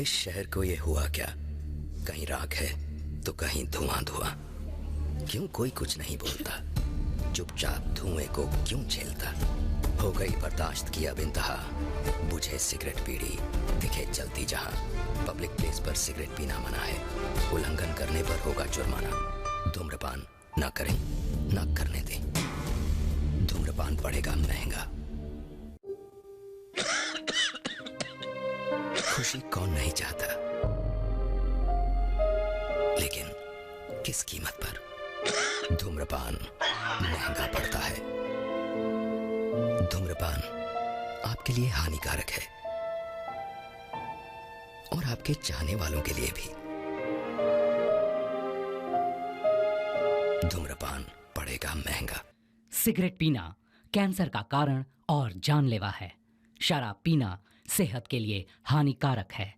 इस शहर को ये हुआ क्या? कहीं राख है तो कहीं धुआं धुआं। क्यों कोई कुछ नहीं बोलता? चुपचाप धुएं को क्यों झेलता? हो गई बर्दाश्त की अब इंतहा। बुझे सिगरेट बीड़ी दिखे जलती जहां। पब्लिक प्लेस पर सिगरेट पीना मना है, उल्लंघन करने पर होगा जुर्माना। धूम्रपान ना करें, ना करने दें, धूम्रपान पड़ेगा महंगा। खुशी कौन नहीं चाहता, लेकिन किस कीमत पर? धूम्रपान महंगा पड़ता है। धूम्रपान आपके लिए हानिकारक है और आपके चाहने वालों के लिए भी। धूम्रपान पड़ेगा महंगा। सिगरेट पीना कैंसर का कारण और जानलेवा है। शराब पीना सेहत के लिए हानिकारक है।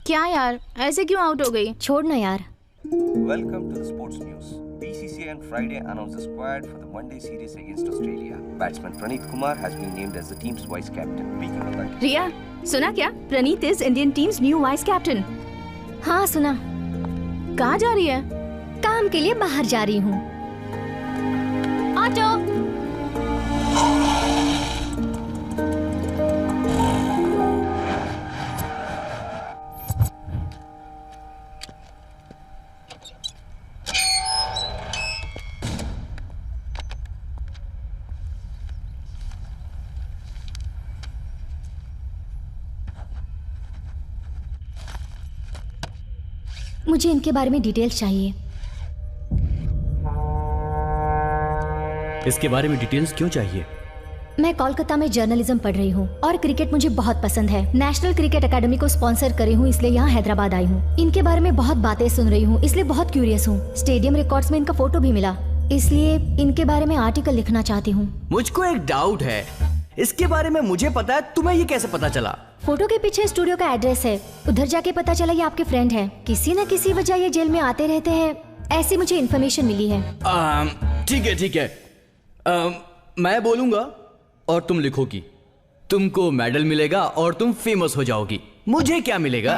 क्या यार, ऐसे क्यों आउट हो गई? छोड़ ना यार। Welcome to the sports news. BCCI on Friday announced the squad for the one-day series against Australia. Batsman Praneeth Kumar has been named as the team's vice captain. Speaking of that, रिया, सुना क्या? Praneeth is Indian team's new vice captain. हाँ सुना। कहाँ जा रही है? काम के लिए बाहर जा रही हूँ। ऑटो। मुझे इनके बारे में डिटेल्स चाहिए। इसके बारे में डिटेल्स क्यों चाहिए? मैं कोलकाता में जर्नलिज्म पढ़ रही हूँ और क्रिकेट मुझे बहुत पसंद है। नेशनल क्रिकेट एकेडमी को स्पॉन्सर करी हूँ, इसलिए यहाँ हैदराबाद आई हूँ। इनके बारे में बहुत बातें सुन रही हूँ, इसलिए बहुत क्यूरियस हूँ। स्टेडियम रिकॉर्ड्स में इनका फोटो भी मिला, इसलिए इनके बारे में आर्टिकल लिखना चाहती हूँ। मुझको एक डाउट है, इसके बारे में मुझे पता है, तुम्हें ये कैसे पता चला? फोटो के पीछे स्टूडियो का एड्रेस है, उधर जाके पता चला ये आपके फ्रेंड है। किसी न किसी वजह ये जेल में आते रहते हैं, ऐसी मुझे इन्फॉर्मेशन मिली है। ठीक है। मैं बोलूंगा और तुम लिखोगी। तुमको मेडल मिलेगा और तुम फेमस हो जाओगी। मुझे क्या मिलेगा?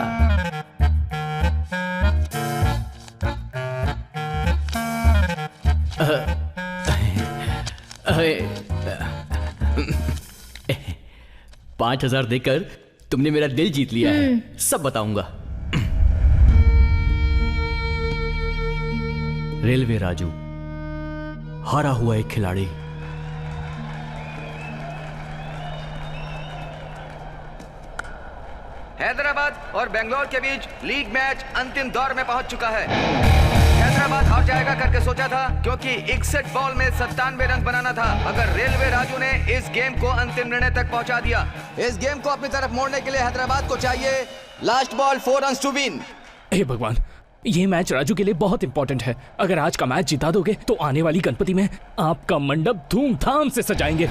$5,000 देकर तुमने मेरा दिल जीत लिया है। सब बताऊंगा। रेलवे राजू, हारा हुआ एक खिलाड़ी। हैदराबाद और बेंगलोर के बीच लीग मैच अंतिम दौर में पहुंच चुका है। हैदराबाद हार जाएगा करके सोचा था, क्योंकि 61 बॉल में 97 रन बनाना था, मगर रेलवे राजू ने इस गेम को अंतिम निर्णय तक पहुंचा दिया। इस गेम को अपनी तरफ मोड़ने के लिए हैदराबाद को चाहिए last ball 4 runs to win. हे भगवान, ये मैच राजू के लिए बहुत इंपॉर्टेंट है। अगर आज का मैच जिता दोगे तो आने वाली गणपति में आपका मंडप धूमधाम से सजाएंगे।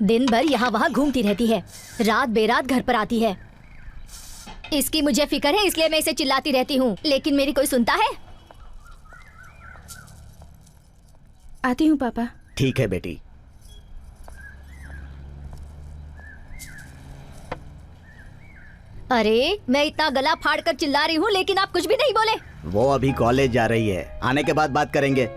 दिन भर यहाँ वहाँ घूमती रहती है, रात बेरात घर पर आती है। इसकी मुझे फिक्र है, इसलिए मैं इसे चिल्लाती रहती हूँ, लेकिन मेरी कोई सुनता है? आती हूँ पापा। ठीक है बेटी। अरे मैं इतना गला फाड़ कर चिल्ला रही हूँ, लेकिन आप कुछ भी नहीं बोले। वो अभी कॉलेज जा रही है, आने के बाद बात करेंगे।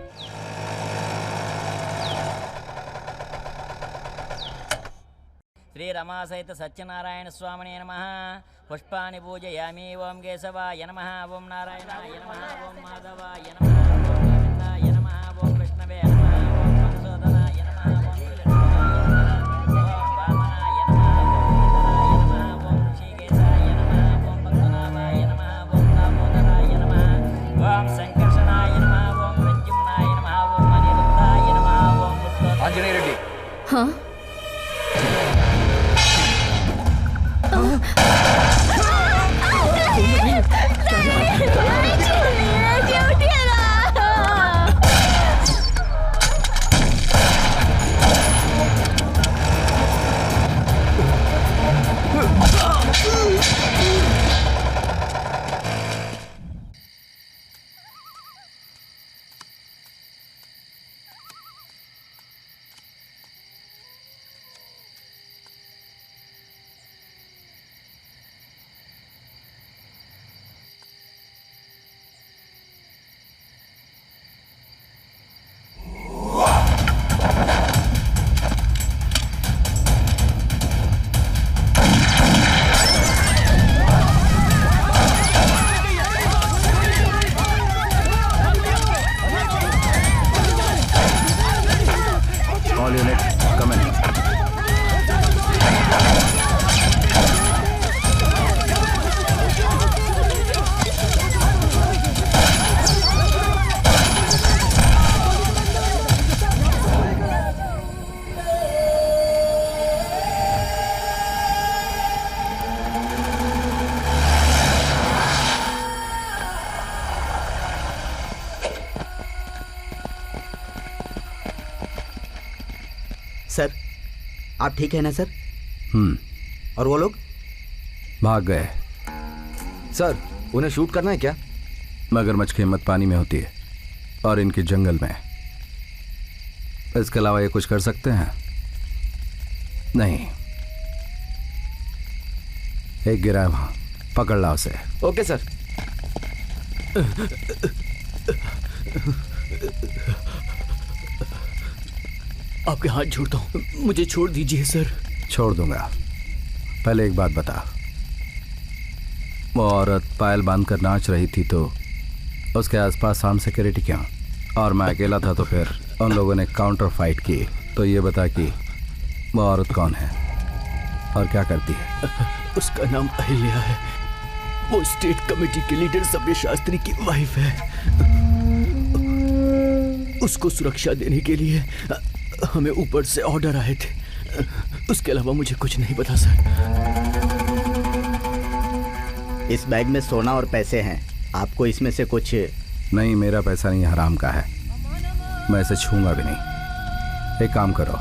श्री रमा सहित सत्यनारायण स्वामिने नमः। पुष्पाणि पूजयामि। ओम केशवाय नमः, ओम नारायणाय नमः, ओम माधवाय नमः, ओम गोविंदाय नमः, ओम विष्णवे नमः, ओम मधुसूदनाय नमः, ओम त्रिलोचनाय नमः, ओम वामनाय नमः, ओम नमः, ओम ऋषिकेशाय नमः, ओम पद्मनाभाय नमः, ओम दामोदराय नमः, ओम संकर्षणाय नमः, ओम प्रद्युम्नाय नमः, ओम अनिरुद्धाय नमः, ओम पुरुषोत्तमाय। आंजनेय रेड्डी। हाँ? सर, आप ठीक है ना सर? और वो लोग भाग गए। सर, उन्हें शूट करना है क्या? मगरमच्छ की हिम्मत पानी में होती है और इनके जंगल में। इसके अलावा ये कुछ कर सकते हैं? नहीं। एक गिरा है वहां, पकड़ ला उसे। Okay sir. आपके हाथ जोड़ता हूँ, मुझे छोड़ दीजिए सर। छोड़ दूंगा। पहले एक बात बता, वो औरत पायल बांध कर नाच रही थी तो उसके आसपास आर्म सिक्योरिटी क्यों? और मैं अकेला था तो फिर उन लोगों ने काउंटर फाइट की। तो ये बता कि वो औरत कौन है और क्या करती है? उसका नाम अहिल्या है। वो स्टेट कमेटी के लीडर सब्य शास्त्री की वाइफ है। उसको सुरक्षा देने के लिए हमें ऊपर से ऑर्डर आए थे। उसके अलावा मुझे कुछ नहीं पता सर। इस बैग में सोना और पैसे हैं, आपको इसमें से कुछ? नहीं, मेरा पैसा नहीं, हराम का है, मैं इसे छूंगा भी नहीं। एक काम करो,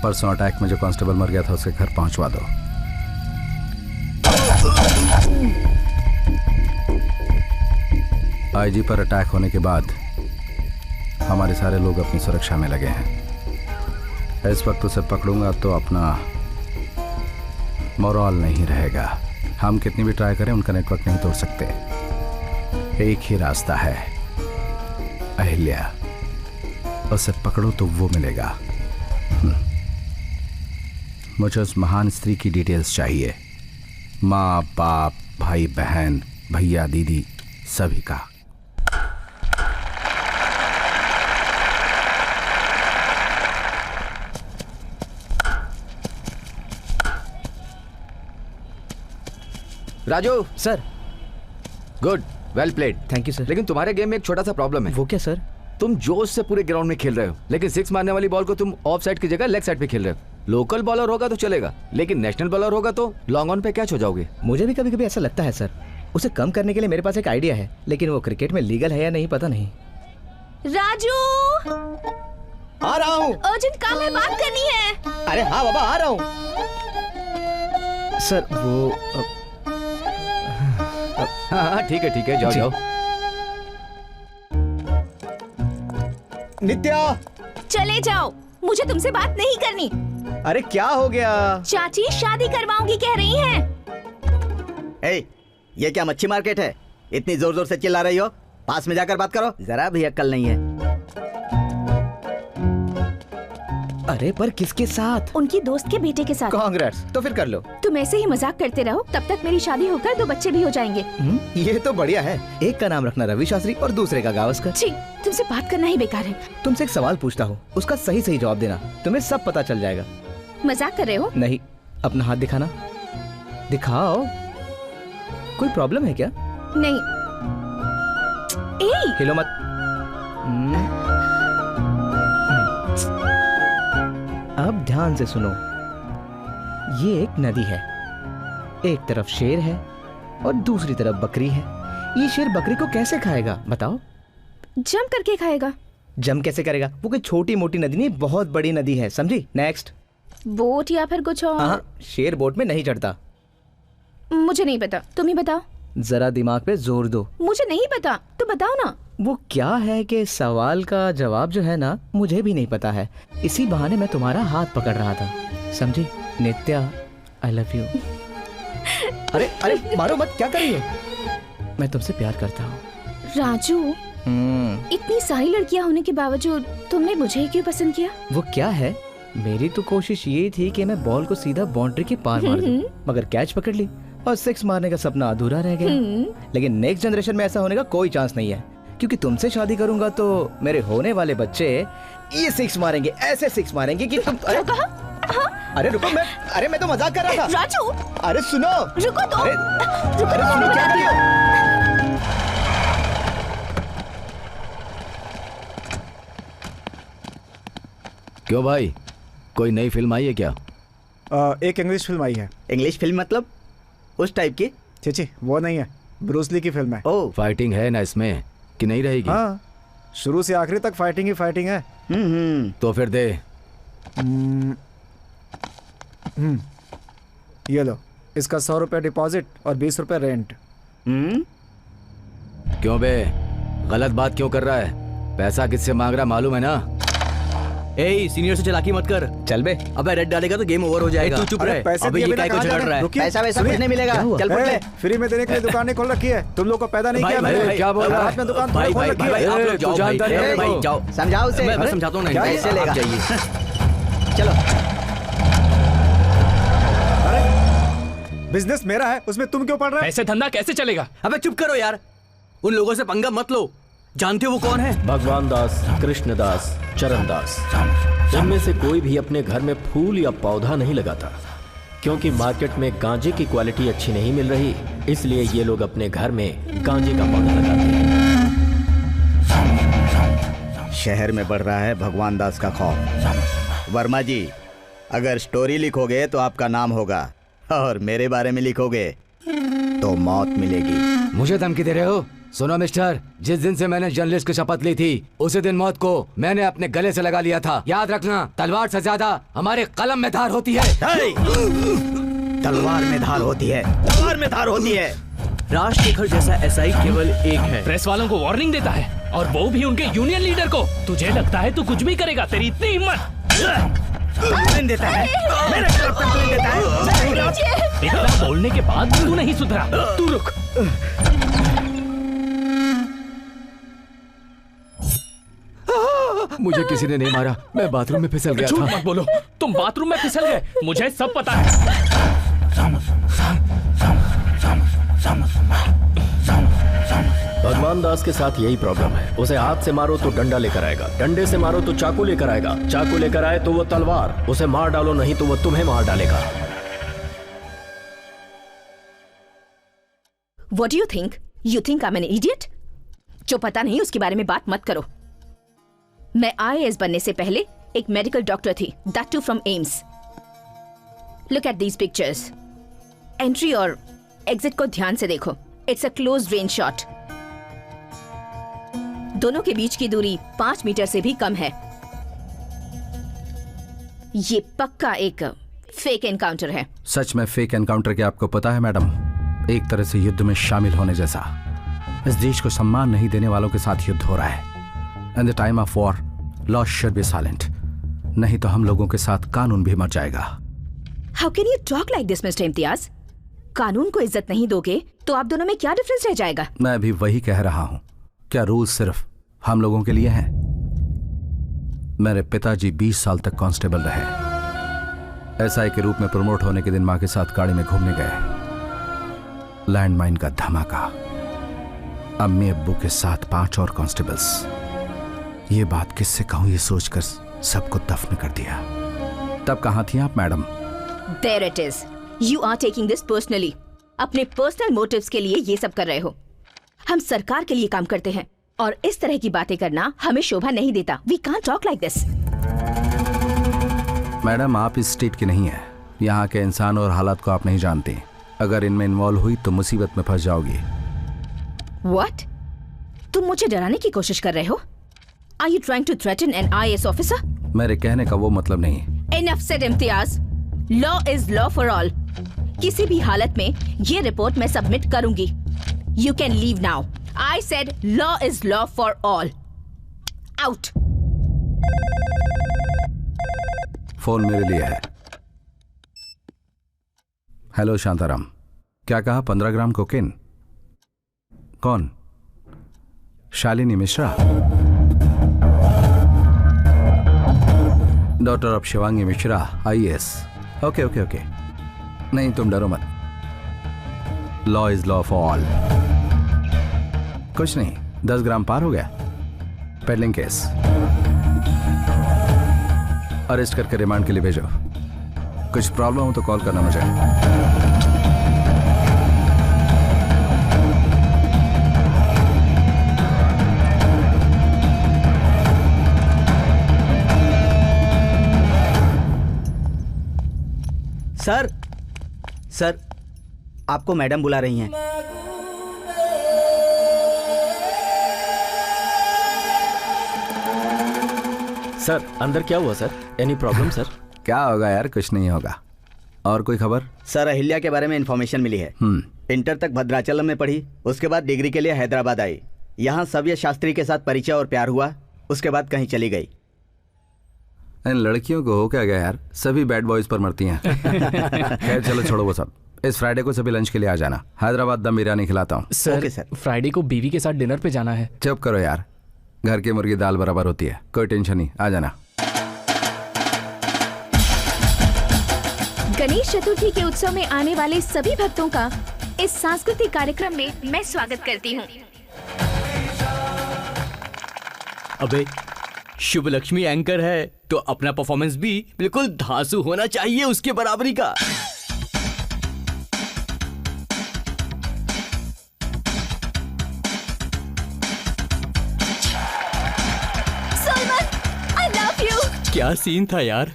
परसों अटैक में जो कांस्टेबल मर गया था उसके घर पहुंचवा दो। आईजी पर अटैक होने के बाद हमारे सारे लोग अपनी सुरक्षा में लगे हैं। इस वक्त उसे पकड़ूंगा तो अपना मोरल नहीं रहेगा। हम कितनी भी ट्राई करें उनका नेटवर्क नहीं तोड़ सकते। एक ही रास्ता है, अहिल्या, उसे पकड़ो तो वो मिलेगा। मुझे उस महान स्त्री की डिटेल्स चाहिए, माँ बाप भाई बहन भैया दीदी सभी का। Raju sir. Good, well played. Thank you sir. लेकिन तुम्हारे गेम में एक छोटा सा प्रॉब्लम है। वो क्या सर? तुम जोश से पूरे ग्राउंड में खेल रहे हो, लेकिन सिक्स मारने वाली बॉल को तुम ऑफ साइड की जगह लेग साइड पे खेल रहे हो। लोकल बॉलर होगा तो चलेगा, लेकिन नेशनल बॉलर होगा तो लॉन्ग ऑन पे कैच हो जाओगे। मुझे भी कभी कभी ऐसा लगता है सर। उसे कम करने के लिए मेरे पास एक आइडिया है, लेकिन वो क्रिकेट में लीगल है या नहीं पता नहीं। राजू, आ रहा हूँ। अर्जेंट काम है, बात करनी है। अरे हाँ बाबा, आ रहा हूँ। सर वो हाँ ठीक है, जाओ जाओ। नित्या, चले जाओ, मुझे तुमसे बात नहीं करनी। अरे क्या हो गया? चाची शादी करवाऊंगी कह रही हैं। ए, ये क्या मच्छी मार्केट है? इतनी जोर जोर से चिल्ला रही हो? पास में जाकर बात करो, जरा भी अक्ल नहीं है। अरे पर किसके साथ? उनकी दोस्त के बेटे के साथ। कांग्रेस, तो फिर कर लो। तुम ऐसे ही मजाक करते रहो, तब तक मेरी शादी होकर 2 बच्चे भी हो जाएंगे। ये तो बढ़िया है। एक का नाम रखना रवि शास्त्री और दूसरे का गावस्कर। ठीक, तुमसे बात करना ही बेकार है। तुमसे एक सवाल पूछता हूँ, उसका सही सही जवाब देना, तुम्हें सब पता चल जाएगा। मजाक कर रहे हो? नहीं, अपना हाथ दिखाना। दिखाओ। कोई प्रॉब्लम है क्या? नहीं। हिलो मत। अब ध्यान से सुनो। ये एक नदी है, एक तरफ शेर है और दूसरी तरफ बकरी है। ये शेर बकरी को कैसे खाएगा बताओ? जम करके खाएगा। जम कैसे करेगा? वो कोई छोटी मोटी नदी नहीं, बहुत बड़ी नदी है, समझी? नेक्स्ट। बोट या फिर कुछ और? हाँ, शेर बोट में नहीं चढ़ता। मुझे नहीं पता, तुम ही बताओ। जरा दिमाग पे जोर दो। मुझे नहीं पता, तुम बताओ ना। वो क्या है कि सवाल का जवाब जो है ना, मुझे भी नहीं पता है। इसी बहाने मैं तुम्हारा हाथ पकड़ रहा था, समझी? नित्या, आई लव यू। अरे अरे मारो मत, क्या कर रही हो? मैं तुमसे प्यार करता हूँ। राजू, इतनी सारी लड़कियाँ होने के बावजूद तुमने मुझे ही क्यों पसंद किया? वो क्या है, मेरी तो कोशिश ये थी कि मैं बॉल को सीधा बाउंड्री के पार मार दूं, मगर कैच पकड़ ली और 6 मारने का सपना अधूरा रह गया। लेकिन नेक्स्ट जनरेशन में ऐसा होने का कोई चांस नहीं है, क्योंकि तुमसे शादी करूंगा तो मेरे होने वाले बच्चे ये 6 मारेंगे, ऐसे 6 मारेंगे कि तुम। अरे अरे रुको, मैं तो मजाक कर रहा था। राजू, अरे सुनो, रुको तो। अरे सुनो, क्या कर रही हो? क्यों भाई, कोई नई फिल्म आई है क्या? एक इंग्लिश फिल्म आई है। इंग्लिश फिल्म मतलब उस टाइप की? चीची, वो नहीं है, ब्रूस ली की फिल्म है। ओह, फाइटिंग है ना इसमें कि नहीं रहेगी? हाँ, शुरू से आखिरी तक फाइटिंग ही फाइटिंग है। तो फिर दे। ये लो, इसका 100 रुपये डिपॉजिट और 20 रुपये रेंट। क्यों बे, गलत बात क्यों कर रहा है? पैसा किससे मांग रहा मालूम है ना? ए, सीनियर से चलाकी मत कर। चल बे। अबे रेड डालेगा तो गेम ओवर हो जाएगा। तू चुप रहे। अबे ये काय को झगड़ रहा है? पैसा वैसा कुछ नहीं मिलेगा, चल पड़ ले। फ्री में देने के लिए दुकान नहीं खोल रखी है, तुम लोग को पैदा नहीं किया मैंने। क्या बोल रहा है? में दुकान भाई खोल भाई रखी है। भाई, आप लोग जाओ भाई, जाओ समझाओ उसे। मैं समझाता हूँ ना, पैसे लेगा। जाइए। चलो। बिजनेस मेरा है, उसमें तुम क्यों पढ़ रहे हो? ऐसे धंधा कैसे चलेगा? अबे चुप करो यार, उन लोगों से पंगा मत लो। जानते हो वो कौन है? भगवान दास, कृष्ण दास, चरण दास, इनमें से कोई भी अपने घर में फूल या पौधा नहीं लगाता, क्योंकि मार्केट में गांजे की क्वालिटी अच्छी नहीं मिल रही, इसलिए ये लोग अपने घर में गांजे का पौधा लगाते हैं। शहर में बढ़ रहा है भगवान दास का खौफ। वर्मा जी, अगर स्टोरी लिखोगे तो आपका नाम होगा, और मेरे बारे में लिखोगे तो मौत मिलेगी। मुझे धमकी दे रहे हो? सुनो मिस्टर, जिस दिन से मैंने जर्नलिस्ट की शपथ ली थी उसी दिन मौत को मैंने अपने गले से लगा लिया था। याद रखना, तलवार से ज्यादा हमारे कलम में धार होती है। तलवार में धार होती है, तलवार में धार होती है। राजशेखर जैसा एसआई केवल एक है। प्रेस वालों को वार्निंग देता है, और वो भी उनके यूनियन लीडर को। तुझे लगता है तू कुछ भी करेगा? तेरी इतनी हिम्मत? कंप्लेन देता है, मेरे खिलाफ कंप्लेन देता है। इतना बोलने के बाद तू नहीं सुधरा। तू रुक। मुझे किसी ने नहीं मारा, मैं बाथरूम में फिसल गया था। झूठ मत बोलो, तुम बाथरूम में फिसल गए, मुझे सब पता है। भगवान दास के साथ यही प्रॉब्लम है। उसे हाथ से मारो तो डंडा लेकर आएगा, डंडे से मारो तो चाकू लेकर आएगा, चाकू लेकर आए तो वो तलवार। उसे मार डालो नहीं तो वो तुम्हें मार डालेगा। What do you think? You think I'm an idiot? जो पता नहीं उसके बारे में बात मत करो। मैं IAS बनने से पहले एक मेडिकल डॉक्टर थी, that too from AIIMS. Look at these pictures. Entry और एग्जिट को ध्यान से देखो। It's a close range shot. दोनों के बीच की दूरी 5 मीटर से भी कम है। ये पक्का एक फेक एनकाउंटर है। सच में फेक एनकाउंटर के आपको पता है मैडम, एक तरह से युद्ध में शामिल होने जैसा। इस देश को सम्मान नहीं देने वालों के साथ युद्ध हो रहा है। In the time of war law should be silent, नहीं तो हम लोगों के साथ कानून भी मर जाएगा। How can you talk like this mister Imtiaz? कानून को इज्जत नहीं दोगे तो आप दोनों में क्या डिफरेंस रह जाएगा? मैं भी वही कह रहा हूं। क्या रूल सिर्फ हम लोगों के लिए हैं? मेरे पिताजी 20 साल तक कांस्टेबल रहे। एसआई के रूप में प्रमोट होने के दिन मां के साथ गाड़ी में घूमने गए। लैंडमाइन का धमाका, अम्मी अब्बू के साथ 5 और कांस्टेबल्स। ये बात किससे कहूं ये सोचकर सबको दफन कर दिया। तब कहां थी आप madam? There it is. You are taking this personally. अपने पर्सनल मोटिव्स के लिए ये सब कर रहे हो। हम सरकार के लिए काम करते हैं और इस तरह की बातें करना हमें शोभा नहीं देता। We can't talk like this. Madam, आप इस स्टेट की नहीं है। यहाँ के इंसान और हालात को आप नहीं जानते। अगर इनमें इन्वॉल्व हुई तो मुसीबत में फंस जाओगी। What? तुम मुझे डराने की कोशिश कर रहे हो? Are you trying to threaten an IAS officer? मेरे कहने का वो मतलब नहीं। Enough said, Imtiaz. Law is law for all. किसी भी हालत में ये रिपोर्ट मैं सबमिट करूंगी। You can leave now. I said law is law for all. Out. Phone मेरे लिए है। हेलो शांताराम, क्या कहा? 15 ग्राम कोकेन? कौन? Shalini Mishra, daughter of Shivangi Mishra, IAS। Okay okay okay, नहीं तुम डरो मत। Law is law for all. कुछ नहीं, 10 ग्राम पार हो गया। पेडलिंग केस, अरेस्ट करके रिमांड के लिए भेजो। कुछ प्रॉब्लम हो तो कॉल करना मुझे। सर, आपको मैडम बुला रही हैं। सर, अंदर क्या हुआ सर? Any problem sir? क्या होगा यार, कुछ नहीं होगा। और कोई खबर? सर, अहिल्या के बारे में इंफॉर्मेशन मिली है। इंटर तक भद्राचलम में पढ़ी, उसके बाद डिग्री के लिए हैदराबाद आई। यहाँ सव्य शास्त्री के साथ परिचय और प्यार हुआ, उसके बाद कहीं चली गई। इन लड़कियों को हो क्या गया यार, सभी बैड बॉयज पर मरती हैं। खैर चलो छोड़ो वो सब। इस फ्राइडे को सभी लंच के लिए आ जाना। हैदराबाद दम बिरयानी खिलाता हूँ। सर, फ्राइडे को बीवी के साथ डिनर पे जाना है। चुप करो यार, घर की मुर्गी दाल बराबर होती है। कोई टेंशन नहीं, आ जाना। गणेश चतुर्थी के उत्सव में आने वाले सभी भक्तों का इस सांस्कृतिक कार्यक्रम में मैं स्वागत करती हूँ। अबे, शुभ लक्ष्मी एंकर है तो अपना परफॉर्मेंस भी बिल्कुल धांसू होना चाहिए उसके बराबरी का। So क्या सीन था यार।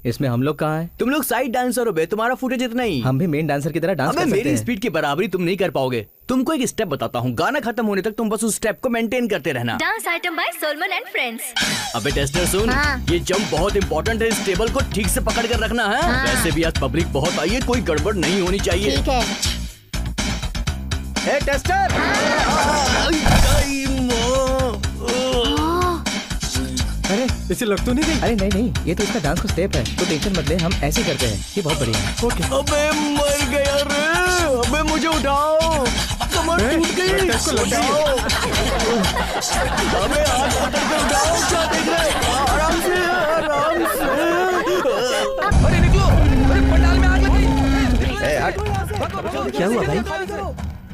इसमें हम लोग कहाँ हैं? तुम लोग साइड डांसर हो बे, तुम्हारा फुटेज इतना ही। हम भी मेन डांसर की तरह डांस कर सकते हैं। मेरी स्पीड की बराबरी तुम नहीं कर पाओगे। तुमको एक स्टेप बताता हूँ, गाना खत्म होने तक तुम बस उस स्टेप को मेंटेन करते रहना। Dance item by Solomon and friends. अबे टेस्टर सुन, ये जंप बहुत इंपॉर्टेंट है, इस टेबल को ठीक से पकड़ कर रखना है। वैसे भी आज पब्लिक बहुत आई है, कोई गड़बड़ नहीं होनी चाहिए। ठीक है। ए टेस्टर, अरे इसे लग तो नहीं गई? अरे नहीं नहीं, ये तो इसका डांस का स्टेप है, तो टेंशन मत ले, हम ऐसे ही करते हैं, ये बहुत बढ़िया है। ओके। अबे मर गया रे, अबे मुझे उठाओ, कमर टूट गई। उठाओ, अबे हाथ पकड़ के उठाओ, क्या देख रहे? आराम से, आराम से। अरे निकलो, अरे पंडाल में आग लग गई। ए हट। क्या हुआ भाई?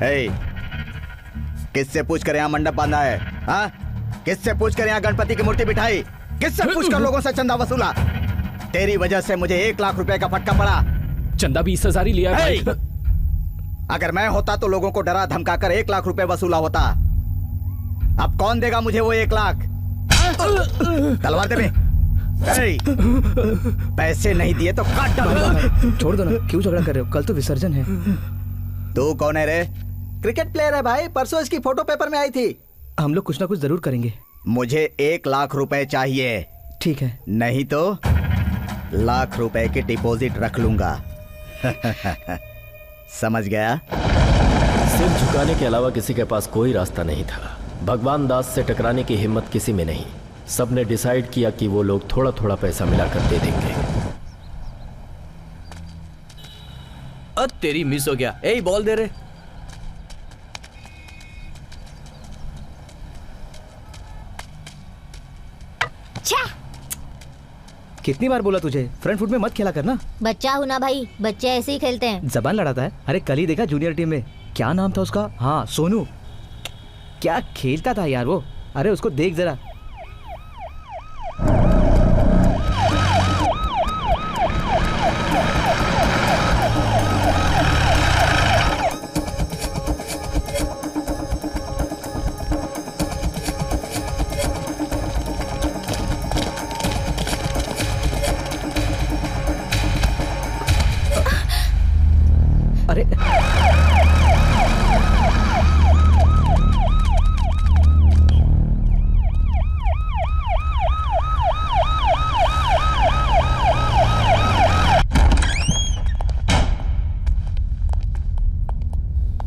ए, किससे पूछ कर यहाँ मंडप बांधा है? हाँ, किससे पूछ कर यहाँ गणपति की मूर्ति बिठाई? किससे पूछ कर लोगों से चंदा वसूला? तेरी वजह से मुझे 1 लाख रुपए का फटका पड़ा। चंदा 20,000 ही लिया भाई। अगर मैं होता तो लोगों को डरा धमकाकर 1 लाख रुपए वसूला होता। अब कौन देगा मुझे वो 1 लाख? तलवार दे बे। पैसे नहीं दिए तो काट डालूंगा। छोड़ दो ना, क्यों झगड़ा कर रहे हो? कल तो विसर्जन है। तू कौन है रे? क्रिकेट प्लेयर है भाई, परसों इसकी फोटो पेपर में आई थी। हम लोग कुछ ना कुछ जरूर करेंगे। मुझे 1 लाख रुपए चाहिए। ठीक है। नहीं तो 1 लाख रुपए की डिपॉजिट रख लूंगा। समझ गया? सिर झुकाने के अलावा किसी के पास कोई रास्ता नहीं था। भगवान दास से टकराने की हिम्मत किसी में नहीं। सबने डिसाइड किया कि वो लोग थोड़ा थोड़ा पैसा मिलाकर दे देंगे। तेरी मिस हो गया। ए बॉल दे रे। कितनी बार बोला तुझे फ्रंट फुट में मत खेला करना। बच्चा हूँ ना भाई, बच्चे ऐसे ही खेलते हैं। जबान लड़ाता है। अरे कल ही देखा जूनियर टीम में, क्या नाम था उसका? हाँ सोनू, क्या खेलता था यार वो। अरे उसको देख जरा।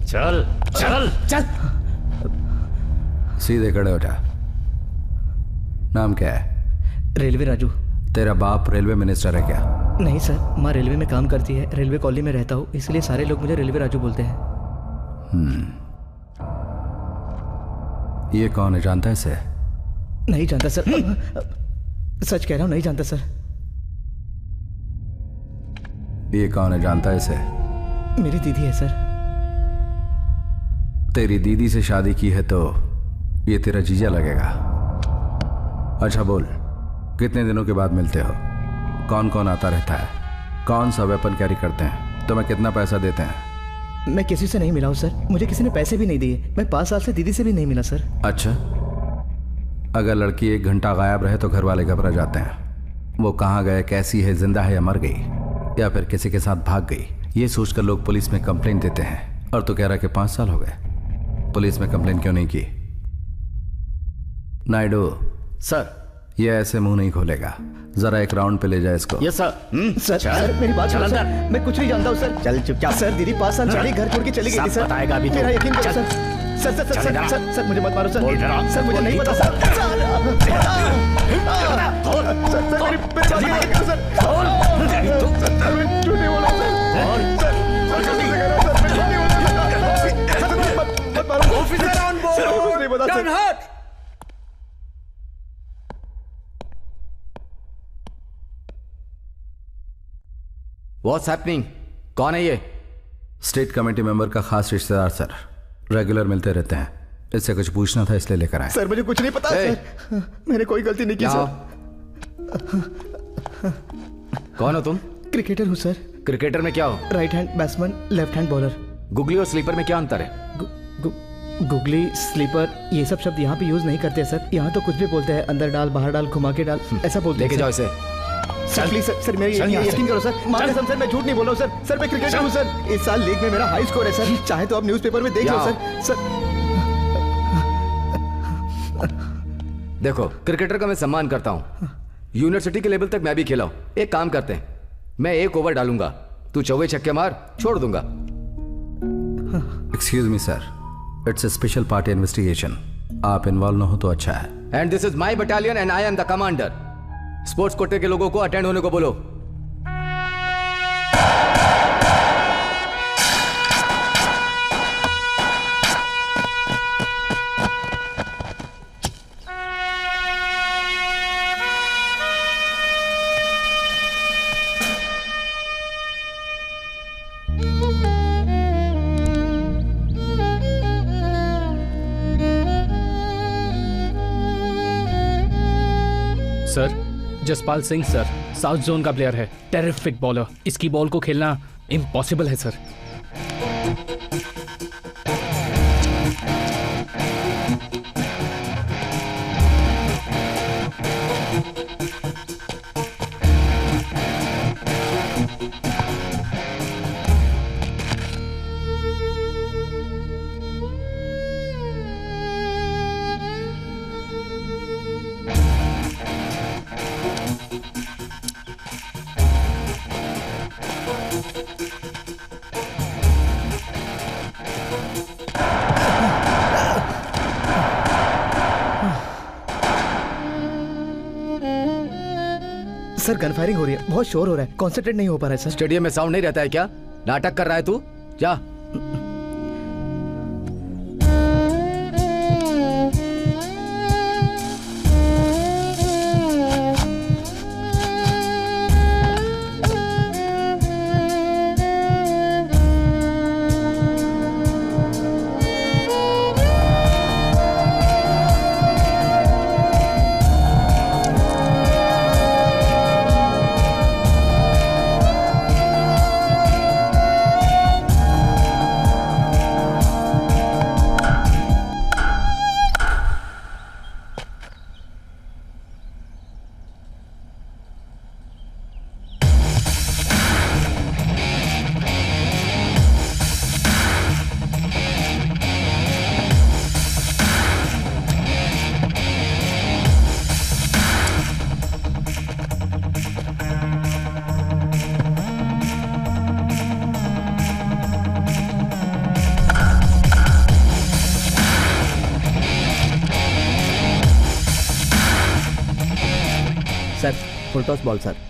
चल चल चल। सीधे खड़े हो जा। नाम क्या है? रेलवे राजू। तेरा बाप रेलवे मिनिस्टर है क्या? नहीं सर, माँ रेलवे में काम करती है, रेलवे कॉलोनी में रहता हूँ, इसलिए सारे लोग मुझे रेलवे राजू बोलते हैं। ये कौन है, जानता है इसे? नहीं जानता सर। सच कह रहा हूँ, नहीं जानता सर। ये कौन है, जानता है इसे? मेरी दीदी है सर। तेरी दीदी से शादी की है तो ये तेरा जीजा लगेगा। अच्छा बोल, कितने दिनों के बाद मिलते हो? कौन कौन आता रहता है? कौन सा वेपन कैरी करते हैं? तुम्हें कितना पैसा देते हैं? मैं किसी से नहीं मिला हूँ सर, मुझे किसी ने पैसे भी नहीं दिए। मैं 5 साल से दीदी से भी नहीं मिला सर। अच्छा, अगर लड़की 1 घंटा गायब रहे तो घर वाले घबरा जाते हैं। वो कहाँ गए, कैसी है, जिंदा है या मर गई, या फिर किसी के साथ भाग गई, ये सोचकर लोग पुलिस में कंप्लेंट देते हैं। और तो कह रहा कि 5 साल हो गए, पुलिस में कंप्लेंट क्यों नहीं की? नायडू सर, ये ऐसे मुंह नहीं खोलेगा, जरा एक राउंड पे ले जाए इसको। Yes sir. सर मेरी बात सुनो सर, मैं कुछ नहीं जानता हूँ सर। चल चुपचाप। सर दीदी 5 साल पहले घर छोड़ के चली गई थी सर। बताएगा अभी तो। मेरा यकीन करो sir. Sir sir sir sir sir sir मुझे मत मारो सर। सर मुझे नहीं पता सर। सर मेरी बात करो सर। सर मैं झूठ नहीं बोला सर। मत मारो ऑफिसर ऑन बोर्ड। सर कुछ नहीं पता सर। What's happening? कौन है ये? स्टेट कमेटी मेंबर का खास रिश्तेदार सर, रेगुलर मिलते रहते हैं। इससे कुछ पूछना था इसलिए लेकर आए। सर मुझे कुछ नहीं पता सर, मैंने कोई गलती नहीं की सर। कौन हो तुम? क्रिकेटर हूँ सर। क्रिकेटर में क्या हो? Right hand batsman, left hand bowler. Googly और स्लीपर में क्या अंतर है? गुगली, स्लीपर, ये सब शब्द यहाँ पे यूज नहीं करते सर। यहाँ तो कुछ भी बोलते हैं, अंदर डाल, बाहर डाल, घुमा के डाल, ऐसा बोलते हैं। लेके जाओ इसे। सर प्लीज सर, मेरी यकीन करो सर, मां कसम सर, मैं झूठ नहीं बोल रहा हूँ सर। सर मैं क्रिकेटर हूँ सर, इस साल लीग में मेरा हाई स्कोर है सर, चाहे तो आप न्यूज़पेपर में देख लो सर। सर देखो, क्रिकेटर का मैं सम्मान करता हूँ, यूनिवर्सिटी के लेवल तक मैं भी खेला हूँ। एक काम करते हैं, मैं 1 ओवर डालूंगा, तू चौवे छक्के मार, छोड़ दूंगा। Excuse me sir, it's a special party investigation, आप इन्वॉल्व न हो तो अच्छा है। And this is my battalion and I am the commander. Sports कोटे के लोगों को अटेंड होने को बोलो। Sir, Jaspal Singh sir, south zone का प्लेयर है, टेरिफिक बॉलर। इसकी बॉल को खेलना इम्पॉसिबल है सर। सर गन फायरिंग हो रही है, बहुत शोर हो रहा है, कॉन्सेंट्रेट नहीं हो पा रहा है सर। स्टेडियम में साउंड नहीं रहता है क्या? नाटक कर रहा है तू? जा। Sir full toss ball sir.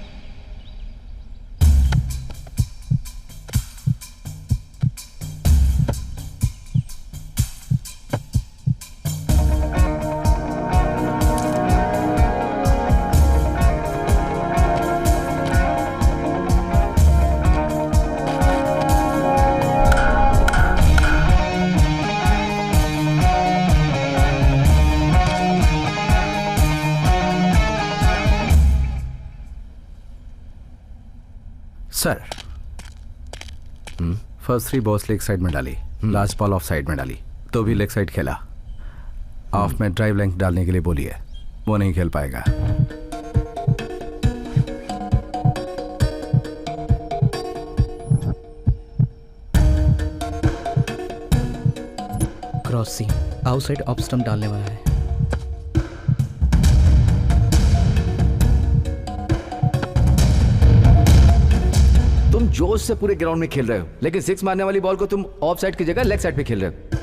Sir first 3 balls leg side में डाली, लास्ट बॉल ऑफ साइड में डाली, तो भी लेग साइड खेला। ऑफ में ड्राइव लेंथ डालने के लिए बोली है, वो नहीं खेल पाएगा। क्रॉस सीम आउटसाइड ऑफ स्टंप डालने वाला है। तुम जोश से पूरे ग्राउंड में खेल रहे हो, लेकिन 6 मारने वाली बॉल को तुम ऑफ साइड की जगह लेग साइड पे खेल रहे हो।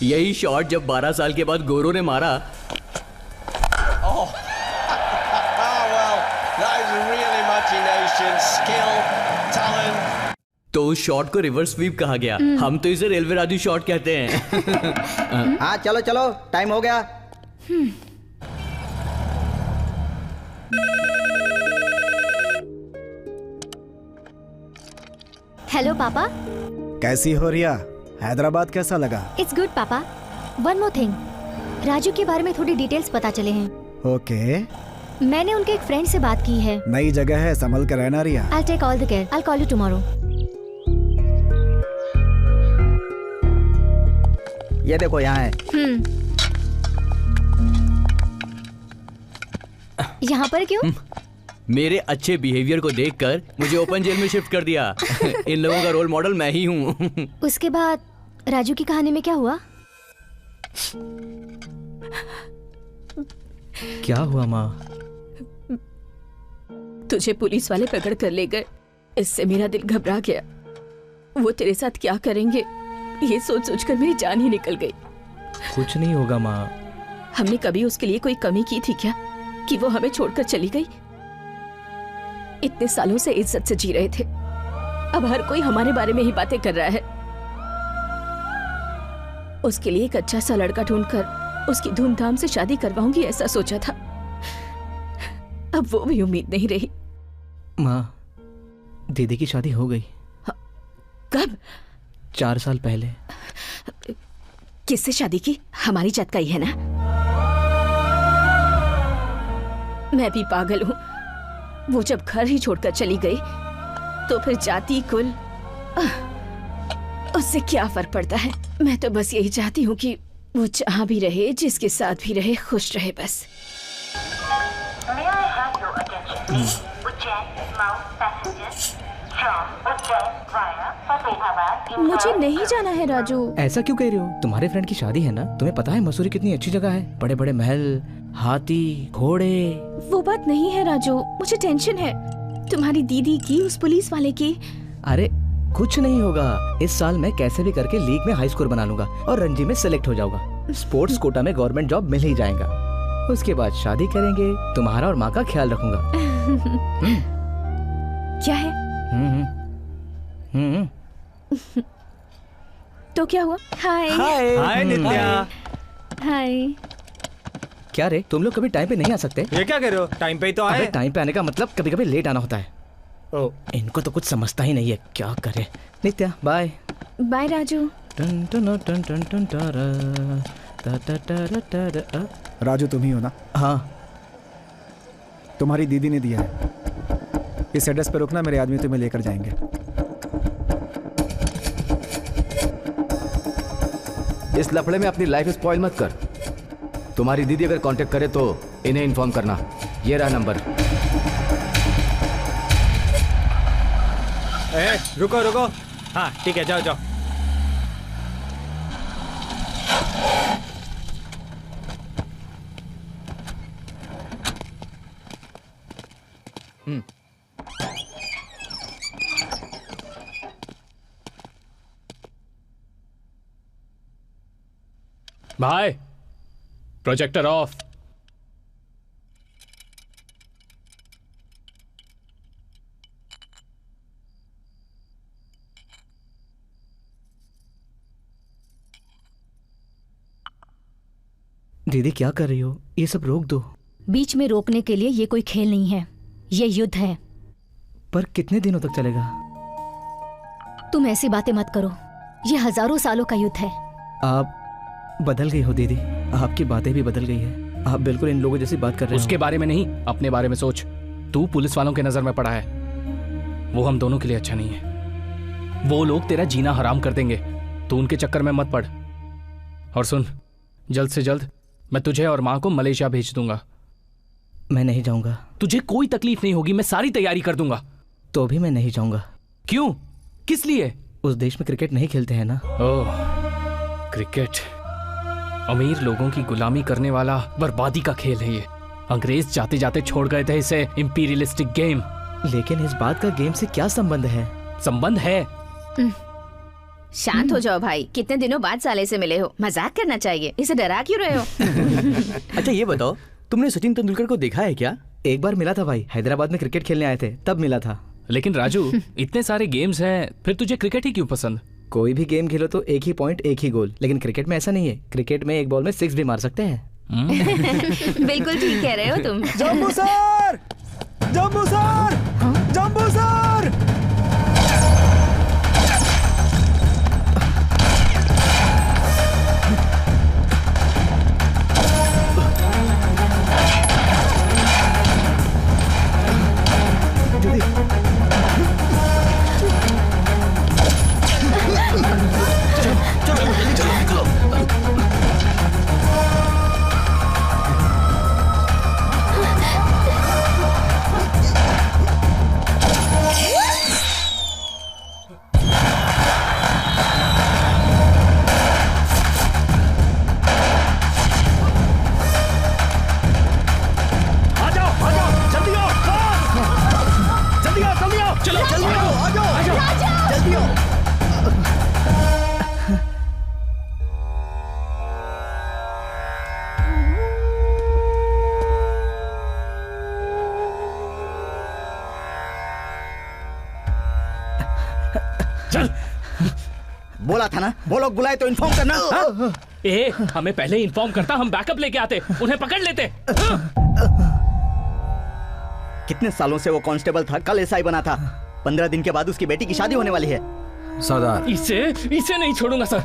यही शॉट जब 12 साल के बाद गोरो ने मारा उस शॉट को रिवर्स स्वीप कहा गया। हम तो इसे रेलवे राजू शॉट कहते हैं। हाँ चलो चलो, टाइम हो गया। हेलो पापा। कैसी हो रिया? हैदराबाद कैसा लगा? इट्स गुड पापा। वन मोर थिंग, राजू के बारे में थोड़ी डिटेल्स पता चले हैं। ओके। मैंने उनके एक फ्रेंड से बात की है। नई जगह है, संभल कर रहना रिया। I'll take all the care. I'll call you tomorrow. ये देखो यहाँ है। यहाँ पर क्यों? मेरे अच्छे बिहेवियर को देखकर मुझे ओपन जेल में शिफ्ट कर दिया। इन लोगों का रोल मॉडल मैं ही हूँ। उसके बाद राजू की कहानी में क्या हुआ? क्या हुआ माँ? तुझे पुलिस वाले पकड़ कर ले गए, इससे मेरा दिल घबरा गया। वो तेरे साथ क्या करेंगे ये सोच सोचकर मेरी जान ही निकल गई। कुछ नहीं होगा माँ। हमने कभी उसके लिए कोई कमी की थी क्या कि वो हमें छोड़कर चली गई? इतने सालों से इज्जत से जी रहे थे, अब हर कोई हमारे बारे में ही बातें कर रहा है। उसके लिए एक अच्छा सा लड़का ढूंढकर उसकी धूमधाम से शादी करवाऊंगी ऐसा सोचा था, अब वो भी उम्मीद नहीं रही। माँ, दीदी की शादी हो गई। कब? 4 साल पहले। किससे शादी की? हमारी जात का ही है ना? मैं भी पागल हूँ। वो जब घर ही छोड़कर चली गई तो फिर जाति कुल उससे क्या फर्क पड़ता है? मैं तो बस यही चाहती हूँ कि वो जहाँ भी रहे, जिसके साथ भी रहे, खुश रहे बस। मुझे नहीं जाना है राजू। ऐसा क्यों कह रही हो? तुम्हारे फ्रेंड की शादी है ना। तुम्हें पता है मसूरी कितनी अच्छी जगह है, बड़े बड़े महल, हाथी, घोड़े। वो बात नहीं है राजू, मुझे टेंशन है तुम्हारी दीदी की, उस पुलिस वाले की। अरे कुछ नहीं होगा। इस साल मैं कैसे भी करके लीग में हाई स्कोर बना लूंगा और रणजी में सिलेक्ट हो जाऊंगा। स्पोर्ट्स कोटा में गवर्नमेंट जॉब मिल ही जाएगा। उसके बाद शादी करेंगे, तुम्हारा और माँ का ख्याल रखूंगा। क्या है? तो क्या हुआ? हाय हाय नित्या। हाय। क्या रे, तुम लोग कभी टाइम पे नहीं आ सकते? ये क्या कह रहे हो? टाइम पे ही तो आए। अबे टाइम पे आने का मतलब कभी कभी लेट आना होता है। ओ, इनको तो कुछ समझता ही नहीं है, क्या करे। नित्या बाय। बाय राजू। राजू तुम ही हो ना? हाँ। तुम्हारी दीदी ने दिया है। इस एड्रेस पे रुकना, मेरे आदमी तुम्हें लेकर जाएंगे। इस लफड़े में अपनी लाइफ स्पॉइल मत कर। तुम्हारी दीदी अगर कांटेक्ट करे तो इन्हें इन्फॉर्म करना। ये रहा नंबर। रुको रुको। हाँ ठीक है, जाओ जाओ। भाई, प्रोजेक्टर ऑफ। दीदी क्या कर रही हो? ये सब रोक दो। बीच में रोकने के लिए ये कोई खेल नहीं है, ये युद्ध है। पर कितने दिनों तक चलेगा? तुम ऐसी बातें मत करो, ये हजारों सालों का युद्ध है। आप बदल गई हो दीदी, आपकी बातें भी बदल गई है। आप बिल्कुल इन लोगों जैसी बात कर रहे हो। उसके बारे में नहीं, अपने बारे में सोच। तू पुलिस वालों के नजर में पड़ा है, वो हम दोनों के लिए अच्छा नहीं है। वो लोग तेरा जीना हराम कर देंगे, तू उनके चक्कर में मत पड़। और सुन, जल्द से जल्द मैं तुझे और माँ को मलेशिया भेज दूंगा। मैं नहीं जाऊंगा। तुझे कोई तकलीफ नहीं होगी, मैं सारी तैयारी कर दूंगा। तो भी मैं नहीं जाऊंगा। क्यों? किस लिए? उस देश में क्रिकेट नहीं खेलते हैं ना। ओह, क्रिकेट अमीर लोगों की गुलामी करने वाला बर्बादी का खेल है ये। अंग्रेज जाते जाते छोड़ गए थे इसे इंपीरियलिस्टिक गेम। लेकिन इस बात का गेम से क्या संबंध है? संबंध है। शांत हो जाओ भाई, कितने दिनों बाद साले से मिले हो, मजाक करना चाहिए, इसे डरा क्यों रहे हो? अच्छा ये बताओ, तुमने सचिन तेंदुलकर को देखा है क्या? एक बार मिला था भाई, हैदराबाद में क्रिकेट खेलने आए थे, तब मिला था। लेकिन राजू इतने सारे गेम्स हैं, फिर तुझे क्रिकेट ही क्यों पसंद? कोई भी गेम खेलो तो एक ही पॉइंट एक ही गोल, लेकिन क्रिकेट में ऐसा नहीं है। क्रिकेट में एक बॉल में 6 भी मार सकते हैं। बिल्कुल ठीक कह रहे हो तुम। जंबू सर, जंबू सर, जंबू सर। बोला था ना, वो लोग बुलाए तो इन्फॉर्म करना। ए, हमें पहले इन्फॉर्म करता, हम बैकअप लेके आते, उन्हें पकड़ लेते। कितने सालों से वो कांस्टेबल था, कल एसआई बना था। 15 दिन के बाद उसकी बेटी की शादी होने वाली है। सरदार, इसे नहीं छोड़ूंगा सर।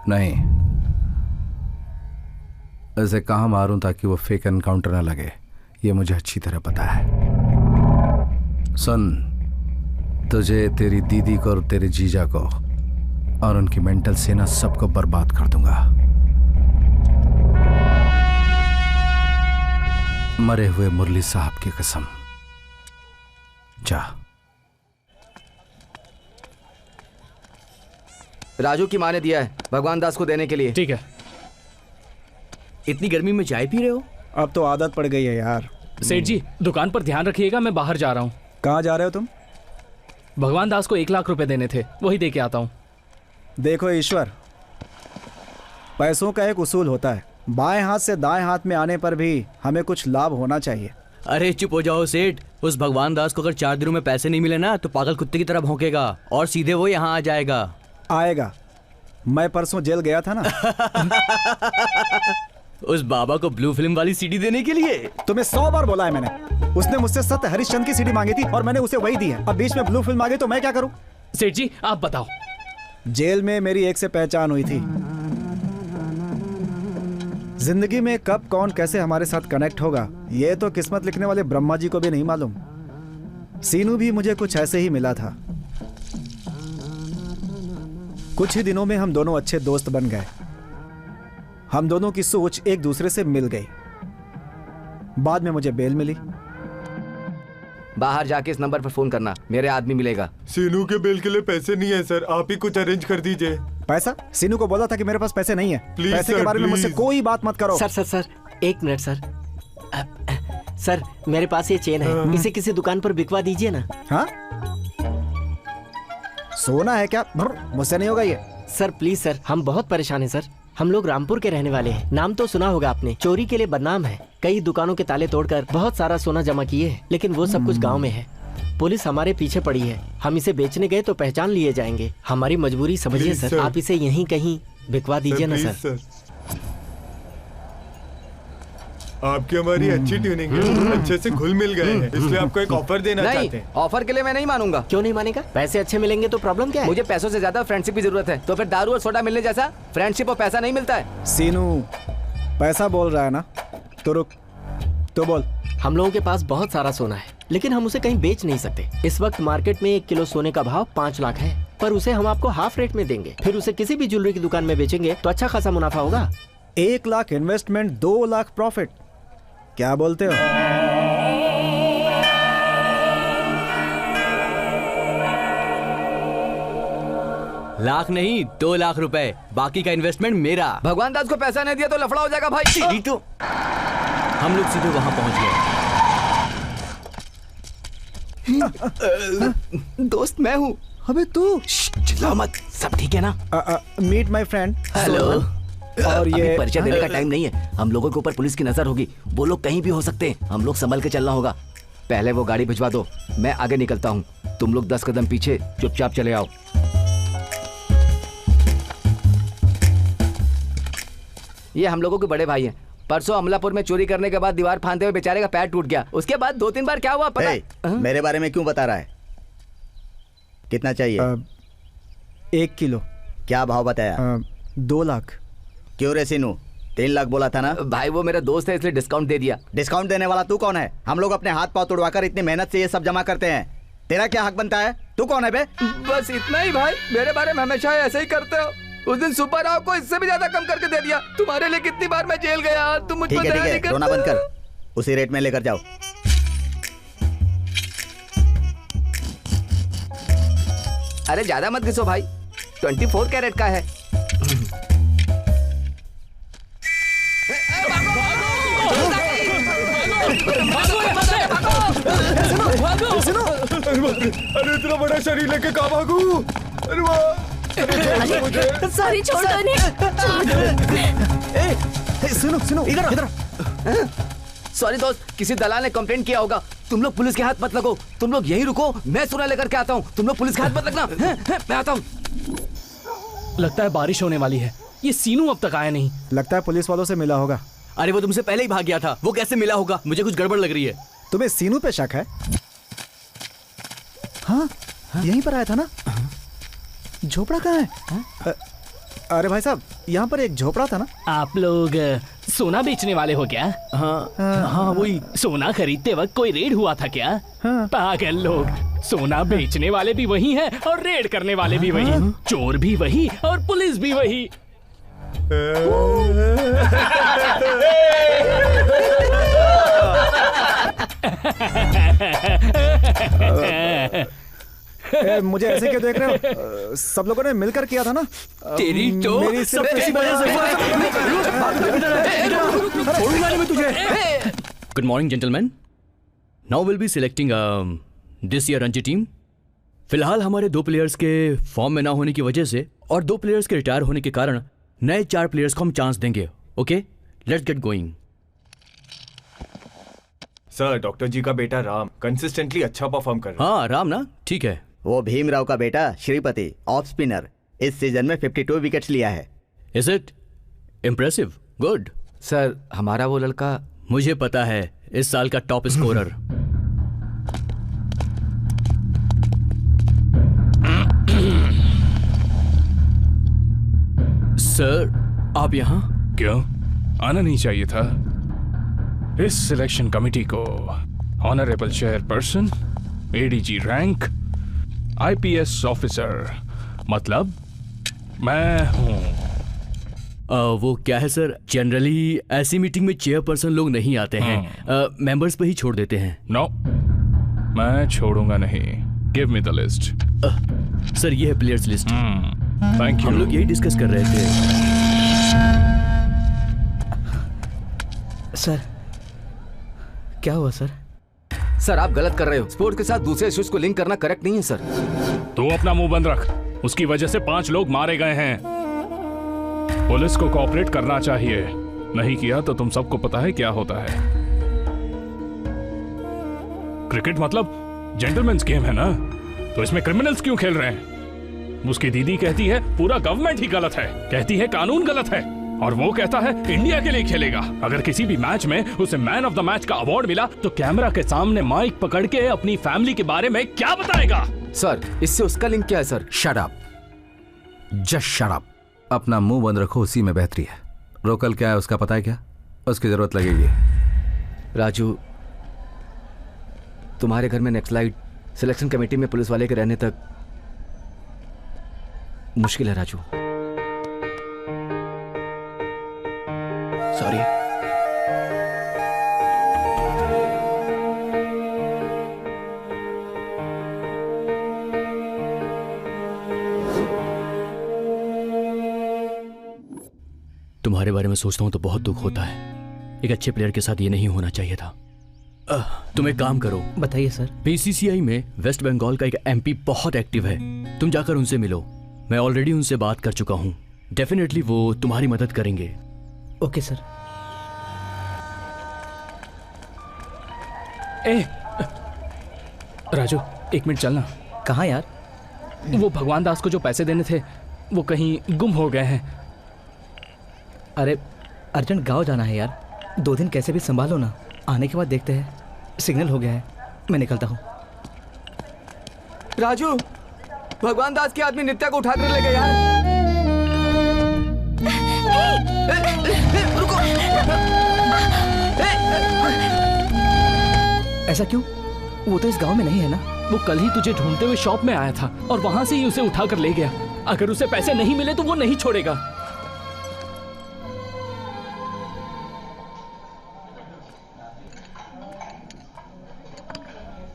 नहीं, ऐसे कहां मारूं ताकि वो फेक एनकाउंटर न लगे, ये मुझे अच्छी तरह पता है। सुन, तुझे, तेरी दीदी को और तेरे जीजा को और उनकी मेंटल सेना सबको बर्बाद कर दूंगा। मरे हुए मुरली साहब की कसम। जा। राजू की माँ ने दिया है भगवान दास को देने के लिए। ठीक है। इतनी गर्मी में चाय पी रहे हो? अब तो आदत पड़ गई है यार। सेठ जी, दुकान पर ध्यान रखिएगा, मैं बाहर जा रहा हूँ। कहाँ जा रहे हो तुम? भगवान दास को 1 लाख रुपए देने थे, वही दे के आता हूँ। देखो ईश्वर, पैसों का एक उसूल होता है, बाएं हाथ से दाएं हाथ में आने पर भी हमें कुछ लाभ होना चाहिए। अरे चुप हो जाओ सेठ, उस भगवान दास को अगर 4 दिनों में पैसे नहीं मिले ना तो पागल कुत्ते की तरह भौंकेगा और सीधे वो यहाँ आ जाएगा। आएगा। मैं परसों जेल गया था ना। उस बाबा को ब्लू फिल्म वाली सीडी देने के लिए। तुम्हें 100 बार बोला है मैंने। उसने मुझसे सत्य हरिश्चंद्र की सीडी मांगी थी और मैंने उसे वही दी है। अब बीच में ब्लू फिल्म आ गई तो मैं क्या करूं? सेठ जी आप बताओ। जेल में मेरी एक से पहचान हुई थी। जिंदगी में कब कौन कैसे हमारे साथ कनेक्ट होगा ये तो किस्मत लिखने वाले ब्रह्मा जी को भी नहीं मालूम। सीनू भी मुझे कुछ ऐसे ही मिला था। कुछ ही दिनों में हम दोनों अच्छे दोस्त बन गए। हम दोनों की सोच एक दूसरे से मिल गई। बाद में मुझे बेल मिली। बाहर जाके इस नंबर पर फोन करना, मेरे आदमी मिलेगा। सीनू के बेल के लिए पैसे नहीं है सर, आप ही कुछ अरेंज कर दीजिए। पैसा? सीनू को बोला था कि मेरे पास पैसे नहीं है। प्लीज पैसे के बारे में मुझसे कोई बात मत करो। Sir 1 minute sir. सर मेरे पास ये चेन है, इसे किसी दुकान पर बिकवा दीजिए ना। हाँ? सोना है क्या? मुझसे नहीं होगा ये। सर प्लीज सर, हम बहुत परेशान हैं सर। हम लोग रामपुर के रहने वाले हैं, नाम तो सुना होगा आपने। चोरी के लिए बदनाम है, कई दुकानों के ताले तोड़कर बहुत सारा सोना जमा किए हैं, लेकिन वो सब कुछ गांव में है। पुलिस हमारे पीछे पड़ी है। हम इसे बेचने गए तो पहचान लिए जाएंगे। हमारी मजबूरी समझिए सर, आप इसे यहीं कहीं बिकवा दीजिए ना सर। आपकी हमारी अच्छी ट्यूनिंग है, अच्छे से घुल मिल गए हैं, इसलिए आपको एक ऑफर देना चाहते हैं। ऑफर के लिए मैं नहीं मानूंगा। क्यों नहीं मानेगा? पैसे अच्छे मिलेंगे तो प्रॉब्लम क्या है? मुझे पैसों से ज्यादा फ्रेंडशिप की जरूरत है। तो फिर दारू और सोडा मिलने जैसा फ्रेंडशिप और पैसा नहीं मिलता है। सीनू पैसा बोल रहा है ना, तो रुक, तो बोल। हम लोगों के पास बहुत सारा सोना है, लेकिन हम उसे कहीं बेच नहीं सकते। इस वक्त मार्केट में 1 किलो सोने का भाव 5 लाख है, पर उसे हम आपको हाफ रेट में देंगे। फिर उसे किसी भी ज्वेलरी की दुकान में बेचेंगे तो अच्छा खासा मुनाफा होगा। 1 लाख इन्वेस्टमेंट, 2 लाख प्रॉफिट, क्या बोलते हो? लाख नहीं, 2 लाख रुपए, बाकी का इन्वेस्टमेंट मेरा। भगवान दास को पैसा नहीं दिया तो लफड़ा हो जाएगा भाई। तो हम लोग सीधे वहां पहुंच गए। दोस्त मैं हूँ। अबे तू चिल्ला मत, सब ठीक है ना? Meet my friend. हेलो। और ये परिचय देने का टाइम नहीं है, हम लोगों के ऊपर पुलिस की नजर होगी, वो लोग कहीं भी हो सकते हैं, हम लोग संभल के चलना होगा। पहले वो गाड़ी भिजवा दो, मैं आगे निकलता हूँ। तुम लोग 10 कदम पीछे चुपचाप चले आओ। ये हम लोगों के बड़े भाई हैं। परसों अमलापुर में चोरी करने के बाद दीवार फांदते हुए बेचारे का पैर टूट गया। उसके बाद 2-3 बार क्या हुआ पता? मेरे बारे में क्यों बता रहा है? कितना चाहिए? 1 किलो। क्या भाव बताया? 2 लाख। क्यों रे सीनू, 3 लाख बोला था ना? भाई वो मेरा दोस्त है इसलिए डिस्काउंट दे दिया। डिस्काउंट देने वाला तू कौन है? हम लोग अपने हाथ पांव तोड़वाकर इतनी मेहनत से ये सब जमा करते हैं, तेरा क्या हक बनता है? तू कौन है बे? बस इतना ही भाई, मेरे बारे में हमेशा ऐसे ही करते हो। उस दिन सुपर राव को इससे भी ज्यादा कम करके दे दिया। तुम्हारे लिए कितनी बार मैं जेल गया, तुम मुझ पर दया नहीं करते। रोना बंद कर, उसी रेट में लेकर जाओ। अरे ज्यादा मत घिसो भाई, 24 कैरेट का है। अरे इतना बड़ा शरीर लेके कहाँ भागू? अरे वाह! सॉरी, छोड़ दो इन्हें। सुनो इधर। सॉरी दोस्त, किसी दलाल ने कंप्लेंट किया होगा। तुम लोग पुलिस के हाथ मत लगो, तुम लोग यहीं रुको, मैं सोना लेकर के आता हूँ। तुम लोग पुलिस के हाथ मत लगना, मैं आता हूँ। लगता है बारिश होने वाली है। ये सीनू अब तक आया नहीं। लगता है पुलिस वालों से मिला होगा। अरे वो तुमसे पहले ही भाग गया था, वो कैसे मिला होगा? मुझे कुछ गड़बड़ लग रही है। तुम्हें सीनू पे शक है? हाँ, यहीं पर आया था ना? झोपड़ा कहाँ है? अरे भाई साहब, यहाँ पर एक झोपड़ा था ना? आप लोग सोना बेचने वाले हो क्या? हाँ वही। सोना खरीदते वक्त कोई रेड हुआ था क्या? पागल लोग, सोना बेचने वाले भी वही हैं और रेड करने वाले भी वही, चोर भी वही और पुलिस भी वही। मुझे ऐसे क्यों देख रहे हो? सब लोगों ने मिलकर किया था ना? तेरी तो मेरी सिर्फ इसी वजह से। Good morning gentleman, now will be selecting this year Ranji team. फिलहाल हमारे 2 प्लेयर्स के फॉर्म में ना होने की वजह से और 2 प्लेयर्स के रिटायर होने के कारण नए 4 प्लेयर्स को हम चांस देंगे। Okay, let's get going. Sir, doctor ji का बेटा राम कंसिस्टेंटली अच्छा परफॉर्म कर रहा है। हाँ राम ना, ठीक है। वो भीमराव का बेटा श्रीपति, ऑफ स्पिनर, इस सीजन में 52 विकेट्स लिया है। Is it impressive? Good. Sir, हमारा वो लड़का, मुझे पता है, इस साल का टॉप स्कोरर। सर, आप यहाँ? क्यों आना नहीं चाहिए था? इस सिलेक्शन कमेटी को honourable chairperson, ADG rank, IPS officer, मतलब मैं हूँ। वो क्या है सर, जनरली ऐसी मीटिंग में चेयरपर्सन लोग नहीं आते हैं, मेंबर्स पे ही छोड़ देते हैं। नो, मैं छोड़ूंगा नहीं। Give me the list. Sir, ये है प्लेयर्स लिस्ट। Thank you. हम लोग यही डिस्कस कर रहे थे। सर, क्या हुआ सर? सर, आप गलत कर रहे हो। स्पोर्ट के साथ दूसरे इश्यूज को लिंक करना करेक्ट नहीं है सर। तू अपना मुंह बंद रख। उसकी वजह से 5 लोग मारे गए हैं। पुलिस को कोऑपरेट करना चाहिए, नहीं किया तो तुम सबको पता है क्या होता है। क्रिकेट मतलब जेंटलमैन्स गेम है ना, तो इसमें क्रिमिनल्स क्यों खेल रहे हैं? उसकी दीदी कहती है पूरा गवर्नमेंट ही गलत है, कहती है कानून गलत है, और वो कहता है इंडिया के लिए खेलेगा। अगर किसी भी मैच में उसे मैन ऑफ द मैच का अवार्ड मिला तो कैमरा के सामने माइक पकड़ के अपनी फैमिली के बारे में क्या बताएगा? सर, इससे उसका लिंक क्या है sir? Shut up, just shut up. अपना मुंह बंद रखो, उसी में बेहतरी है। रोकल क्या है उसका पता है क्या? उसकी जरूरत लगेगी। राजू, तुम्हारे घर में नेक्स्ट सिलेक्शन कमेटी में पुलिस वाले के रहने तक मुश्किल है राजू। सॉरी। तुम्हारे बारे में सोचता हूं तो बहुत दुख होता है। एक अच्छे प्लेयर के साथ ये नहीं होना चाहिए था। तुम एक काम करो। बताइए सर। बीसीसीआई में वेस्ट बंगाल का एक एमपी बहुत एक्टिव है, तुम जाकर उनसे मिलो। मैं ऑलरेडी उनसे बात कर चुका हूं, डेफिनेटली वो तुम्हारी मदद करेंगे। Okay sir. राजू, 1 मिनट चलना। कहाँ यार? वो भगवान दास को जो पैसे देने थे वो कहीं गुम हो गए हैं। अरे अर्जेंट गाँव जाना है यार, 2 दिन कैसे भी संभालो ना, आने के बाद देखते हैं। सिग्नल हो गया है, मैं निकलता हूँ। राजू, भगवान दास के आदमी नित्या को उठा कर ले गए यार। रुको। ऐसा क्यों? वो तो इस गांव में नहीं है ना। वो कल ही तुझे ढूंढते हुए शॉप में आया था और वहां से ही उसे उठा कर ले गया। अगर उसे पैसे नहीं मिले तो वो नहीं छोड़ेगा।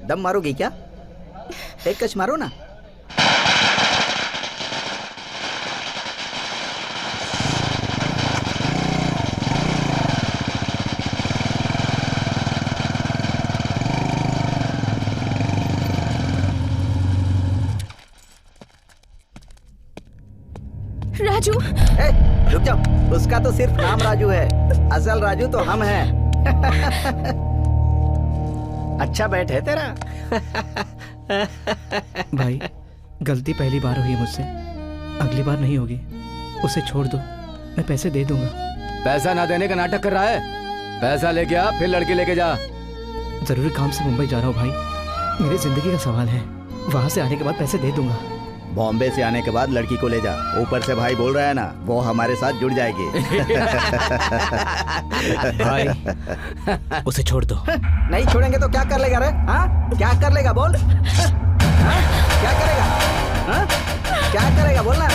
दम मारोगी क्या? एक कश मारो ना। राजू, रुक जाओ, उसका तो सिर्फ नाम राजू है, असल राजू तो हम हैं। अच्छा बैठ है तेरा। भाई, गलती पहली बार हुई मुझसे, अगली बार नहीं होगी। उसे छोड़ दो, मैं पैसे दे दूंगा। पैसा ना देने का नाटक कर रहा है? पैसा लेके आ, फिर लड़की लेके जा। जरूरी काम से मुंबई जा रहा हूँ भाई, मेरी जिंदगी का सवाल है। वहां से आने के बाद पैसे दे दूंगा। बॉम्बे से आने के बाद लड़की को ले जा। ऊपर से भाई बोल रहा है ना, वो हमारे साथ जुड़ जाएगी। भाई, उसे छोड़ दो। नहीं छोड़ेंगे तो क्या कर लेगा रे? हाँ? क्या कर लेगा बोल? हाँ? क्या करेगा? हाँ? क्या करेगा बोलना?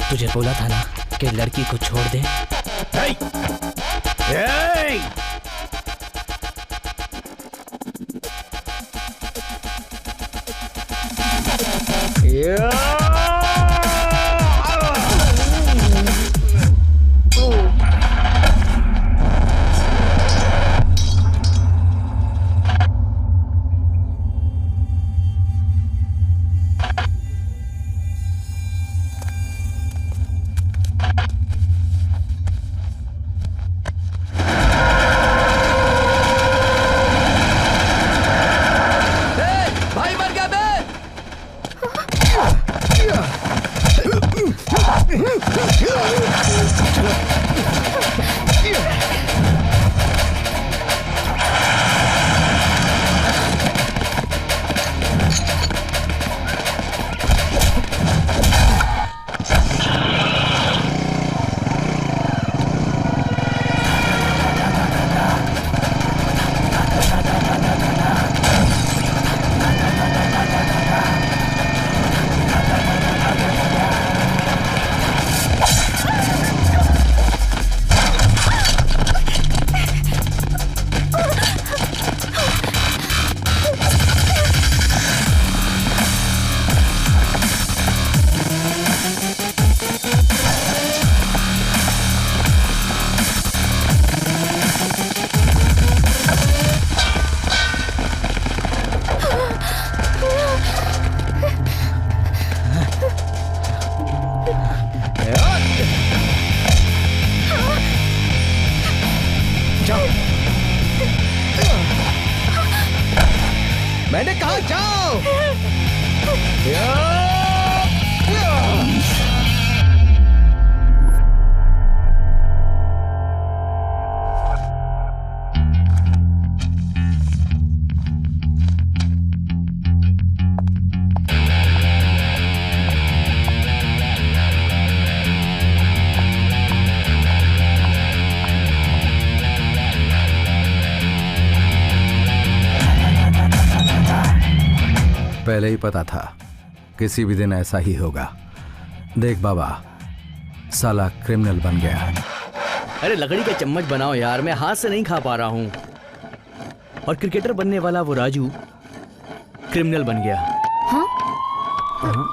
तुझे बोला था ना कि लड़की को छोड़ दे। मैंने कहा जाओ। पहले ही पता था किसी भी दिन ऐसा ही होगा। देख बाबा, साला क्रिमिनल बन गया। अरे लकड़ी का चम्मच बनाओ यार, मैं हाथ से नहीं खा पा रहा हूं। और क्रिकेटर बनने वाला वो राजू क्रिमिनल बन गया। हाँ? हाँ?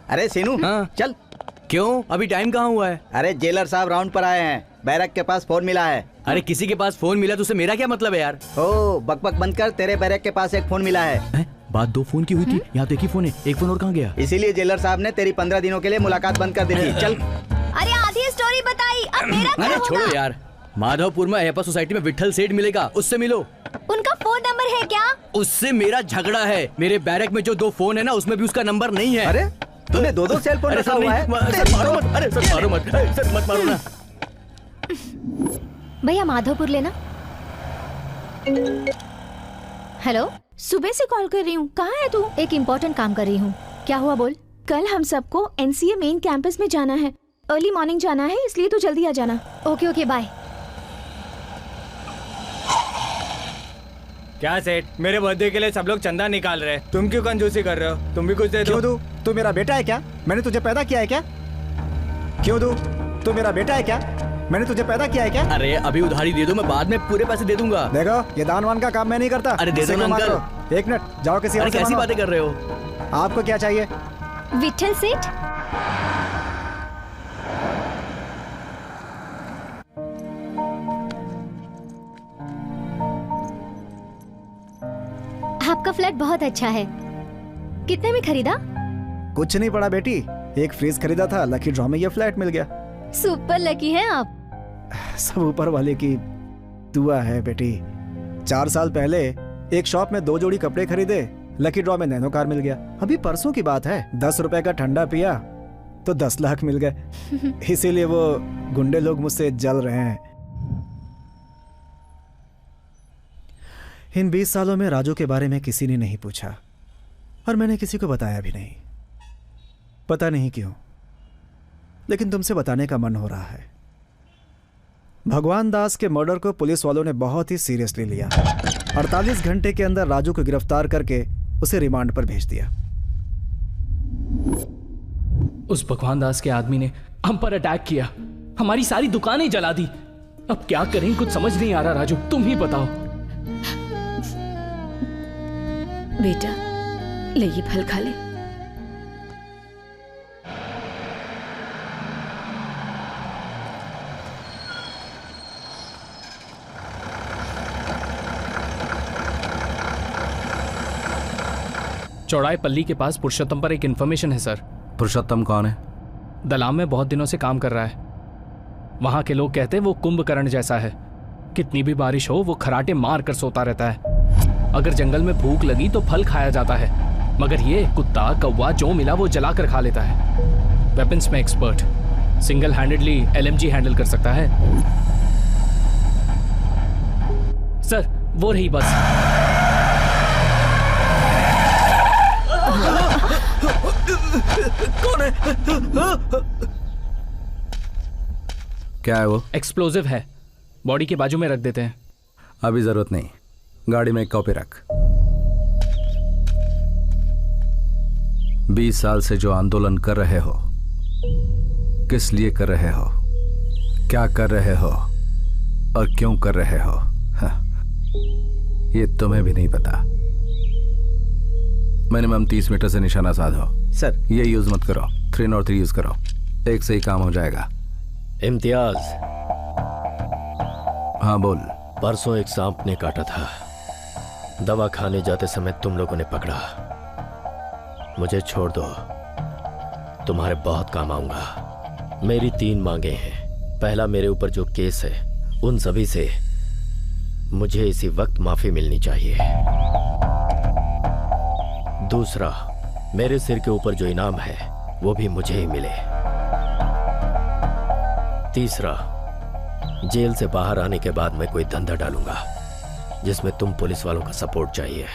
अरे सीनू, हाँ? चल। क्यों, अभी टाइम कहाँ हुआ है? अरे जेलर साहब राउंड पर आए हैं, बैरक के पास फोन मिला है। अरे किसी के पास फोन मिला तो उसे मेरा क्या मतलब है यार? ओ बकबक बंद कर, तेरे बैरक के पास एक फोन मिला है। बात 2 फोन की हुई थी, यहाँ तो एक ही फोन है। एक फोन और कहाँ गया? इसीलिए जेलर साहब ने तेरी 15 दिनों के लिए मुलाकात बंद कर दी थी। चल। अरे आधी स्टोरी बताई, अब मेरा क्या होगा? छोड़ो यार, माधवपुर में अयप्पा सोसाइटी में विठल सेठ मिलेगा, उससे मिलो। उनका फोन नंबर है क्या? उससे मेरा झगड़ा है। मेरे बैरक में जो 2 फोन है ना, उसमें भी उसका नंबर नहीं है। अरे तूने 2 सेल फोन रखा हुआ है? सर मारो मत, अरे सर मारो मत, सर मत मारो ना। भैया माधवपुर लेना। हेलो, सुबह से कॉल कर रही हूँ, कहाँ है तू? एक इम्पोर्टेंट काम कर रही हूँ। क्या हुआ बोल? कल हम सबको NCA मेन कैंपस में जाना है, अर्ली मॉर्निंग जाना है, इसलिए तू जल्दी आ जाना। Okay okay bye. क्या सेठ, मेरे बर्थडे के लिए सब लोग चंदा निकाल रहे हैं, तुम क्यों कंजूसी कर रहे हो? तुम भी कुछ दे दो। क्यों दूं? तू मेरा बेटा है क्या? मैंने तुझे पैदा किया है क्या? क्यों दूं? तू मेरा बेटा है क्या? मैंने तुझे पैदा किया है क्या? अरे अभी उधारी दे दो, मैं बाद में पूरे पैसे दे दूंगा। देखो, ये दान वान का काम मैं नहीं करता। अरे दे दो ना अंकल। 1 मिनट, जाओ किसी और से कैसी मांगो। बातें कर रहे हो? आपको क्या चाहिए? विठल सेठ। आपका फ्लैट बहुत अच्छा है, कितने में खरीदा? कुछ नहीं पड़ा बेटी, एक फ्रिज खरीदा था, लकी ड्रॉ में ये फ्लैट मिल गया। सुपर लकी हैं आप। सब ऊपर वाले की दुआ है बेटी। 4 साल पहले एक शॉप में 2 जोड़ी कपड़े खरीदे, लकी ड्रॉ में नैनो कार मिल गया। अभी परसों की बात है, 10 रुपए का ठंडा पिया तो 10 लाख मिल गए। इसीलिए वो गुंडे लोग मुझसे जल रहे हैं। इन 20 सालों में राजू के बारे में किसी ने नहीं पूछा और मैंने किसी को बताया भी नहीं। पता नहीं क्यों, लेकिन तुमसे बताने का मन हो रहा है। भगवान दास के मर्डर को पुलिस वालों ने बहुत ही सीरियसली लिया। 48 घंटे के अंदर राजू को गिरफ्तार करके उसे रिमांड पर भेज दिया। उस भगवान दास के आदमी ने हम पर अटैक किया, हमारी सारी दुकानें जला दी। अब क्या करें, कुछ समझ नहीं आ रहा। राजू तुम ही बताओ। बेटा ले ये फल खा ले। चौड़ाई पल्ली के पास पुरुषोत्तम पर एक इन्फॉर्मेशन है सर। पुरुषोत्तम कौन है? दलाम में बहुत दिनों से काम कर रहा है। वहां के लोग कहते हैं वो कुंभकर्ण जैसा है, कितनी भी बारिश हो वो खराटे मार कर सोता रहता है। अगर जंगल में भूख लगी तो फल खाया जाता है, मगर ये कुत्ता कौवा जो मिला वो जला कर खा लेता है। वेपन्स में expert, single handedly LMG handle कर सकता है। सर वो रही बस। कौन है? क्या है वो? एक्सप्लोजिव है, बॉडी के बाजू में रख देते हैं। अभी जरूरत नहीं, गाड़ी में एक कॉपी रख। 20 साल से जो आंदोलन कर रहे हो, किस लिए कर रहे हो, क्या कर रहे हो और क्यों कर रहे हो, ये तुम्हें भी नहीं पता। मिनिमम 30 मीटर से निशाना साधो। सर ये यूज मत करो, 3 और 3 यूज करो, एक से ही काम हो जाएगा। इम्तियाज। हाँ बोल। परसों एक सांप ने काटा था, दवा खाने जाते समय तुम लोगों ने पकड़ा। मुझे छोड़ दो, तुम्हारे बहुत काम आऊंगा। मेरी 3 मांगे हैं। पहला, मेरे ऊपर जो केस है उन सभी से मुझे इसी वक्त माफी मिलनी चाहिए। दूसरा, मेरे सिर के ऊपर जो इनाम है वो भी मुझे ही मिले। तीसरा, जेल से बाहर आने के बाद मैं कोई धंधा डालूंगा जिसमें तुम पुलिस वालों का सपोर्ट चाहिए।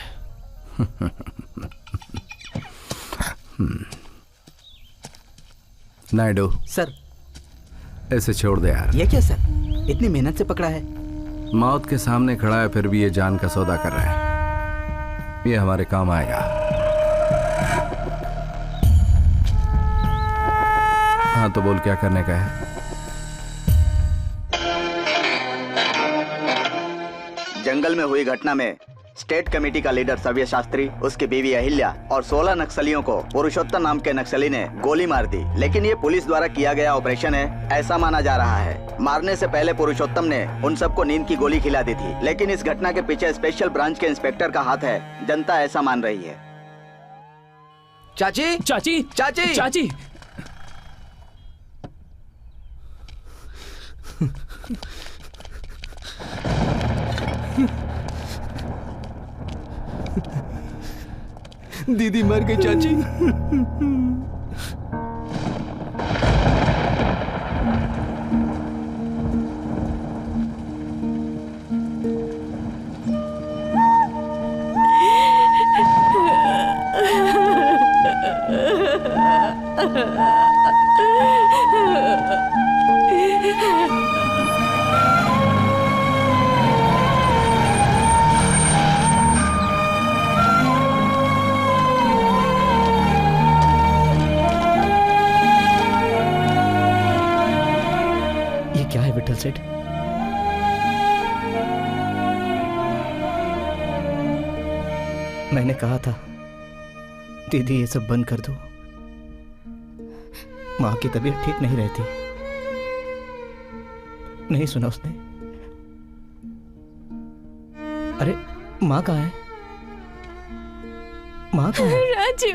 नायडू सर। ऐसे छोड़ दे यार। ये क्या सर, इतनी मेहनत से पकड़ा है। मौत के सामने खड़ा है फिर भी ये जान का सौदा कर रहा है। ये हमारे काम आएगा। हाँ तो बोल, क्या करने का है? जंगल में हुई घटना में स्टेट कमेटी का लीडर सव्य शास्त्री, उसकी बीवी अहिल्या और 16 नक्सलियों को पुरुषोत्तम नाम के नक्सली ने गोली मार दी। लेकिन ये पुलिस द्वारा किया गया ऑपरेशन है, ऐसा माना जा रहा है। मारने से पहले पुरुषोत्तम ने उन सबको नींद की गोली खिला दी थी। लेकिन इस घटना के पीछे स्पेशल ब्रांच के इंस्पेक्टर का हाथ है, जनता ऐसा मान रही है। चाची चाची चाची चाची दीदी मर गई चाची। क्या है विठल सेठ? मैंने कहा था दीदी ये सब बंद कर दो, माँ की तबीयत ठीक नहीं रहती। नहीं सुना उसने। अरे माँ कहाँ है? माँ कहाँ है? राजू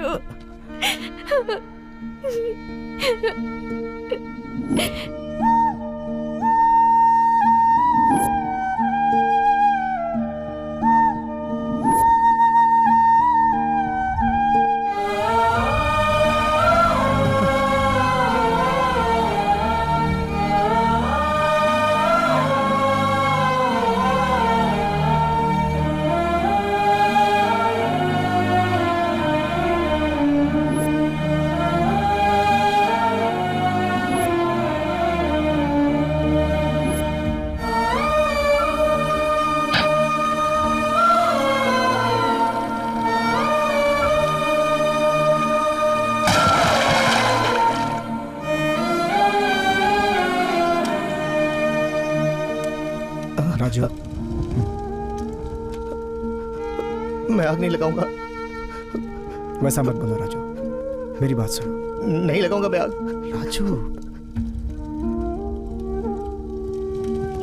राजू, मैं आग नहीं लगाऊंगा। वैसा मत बोलो राजू, मेरी बात सुनो। नहीं लगाऊंगा मैं आग। राजू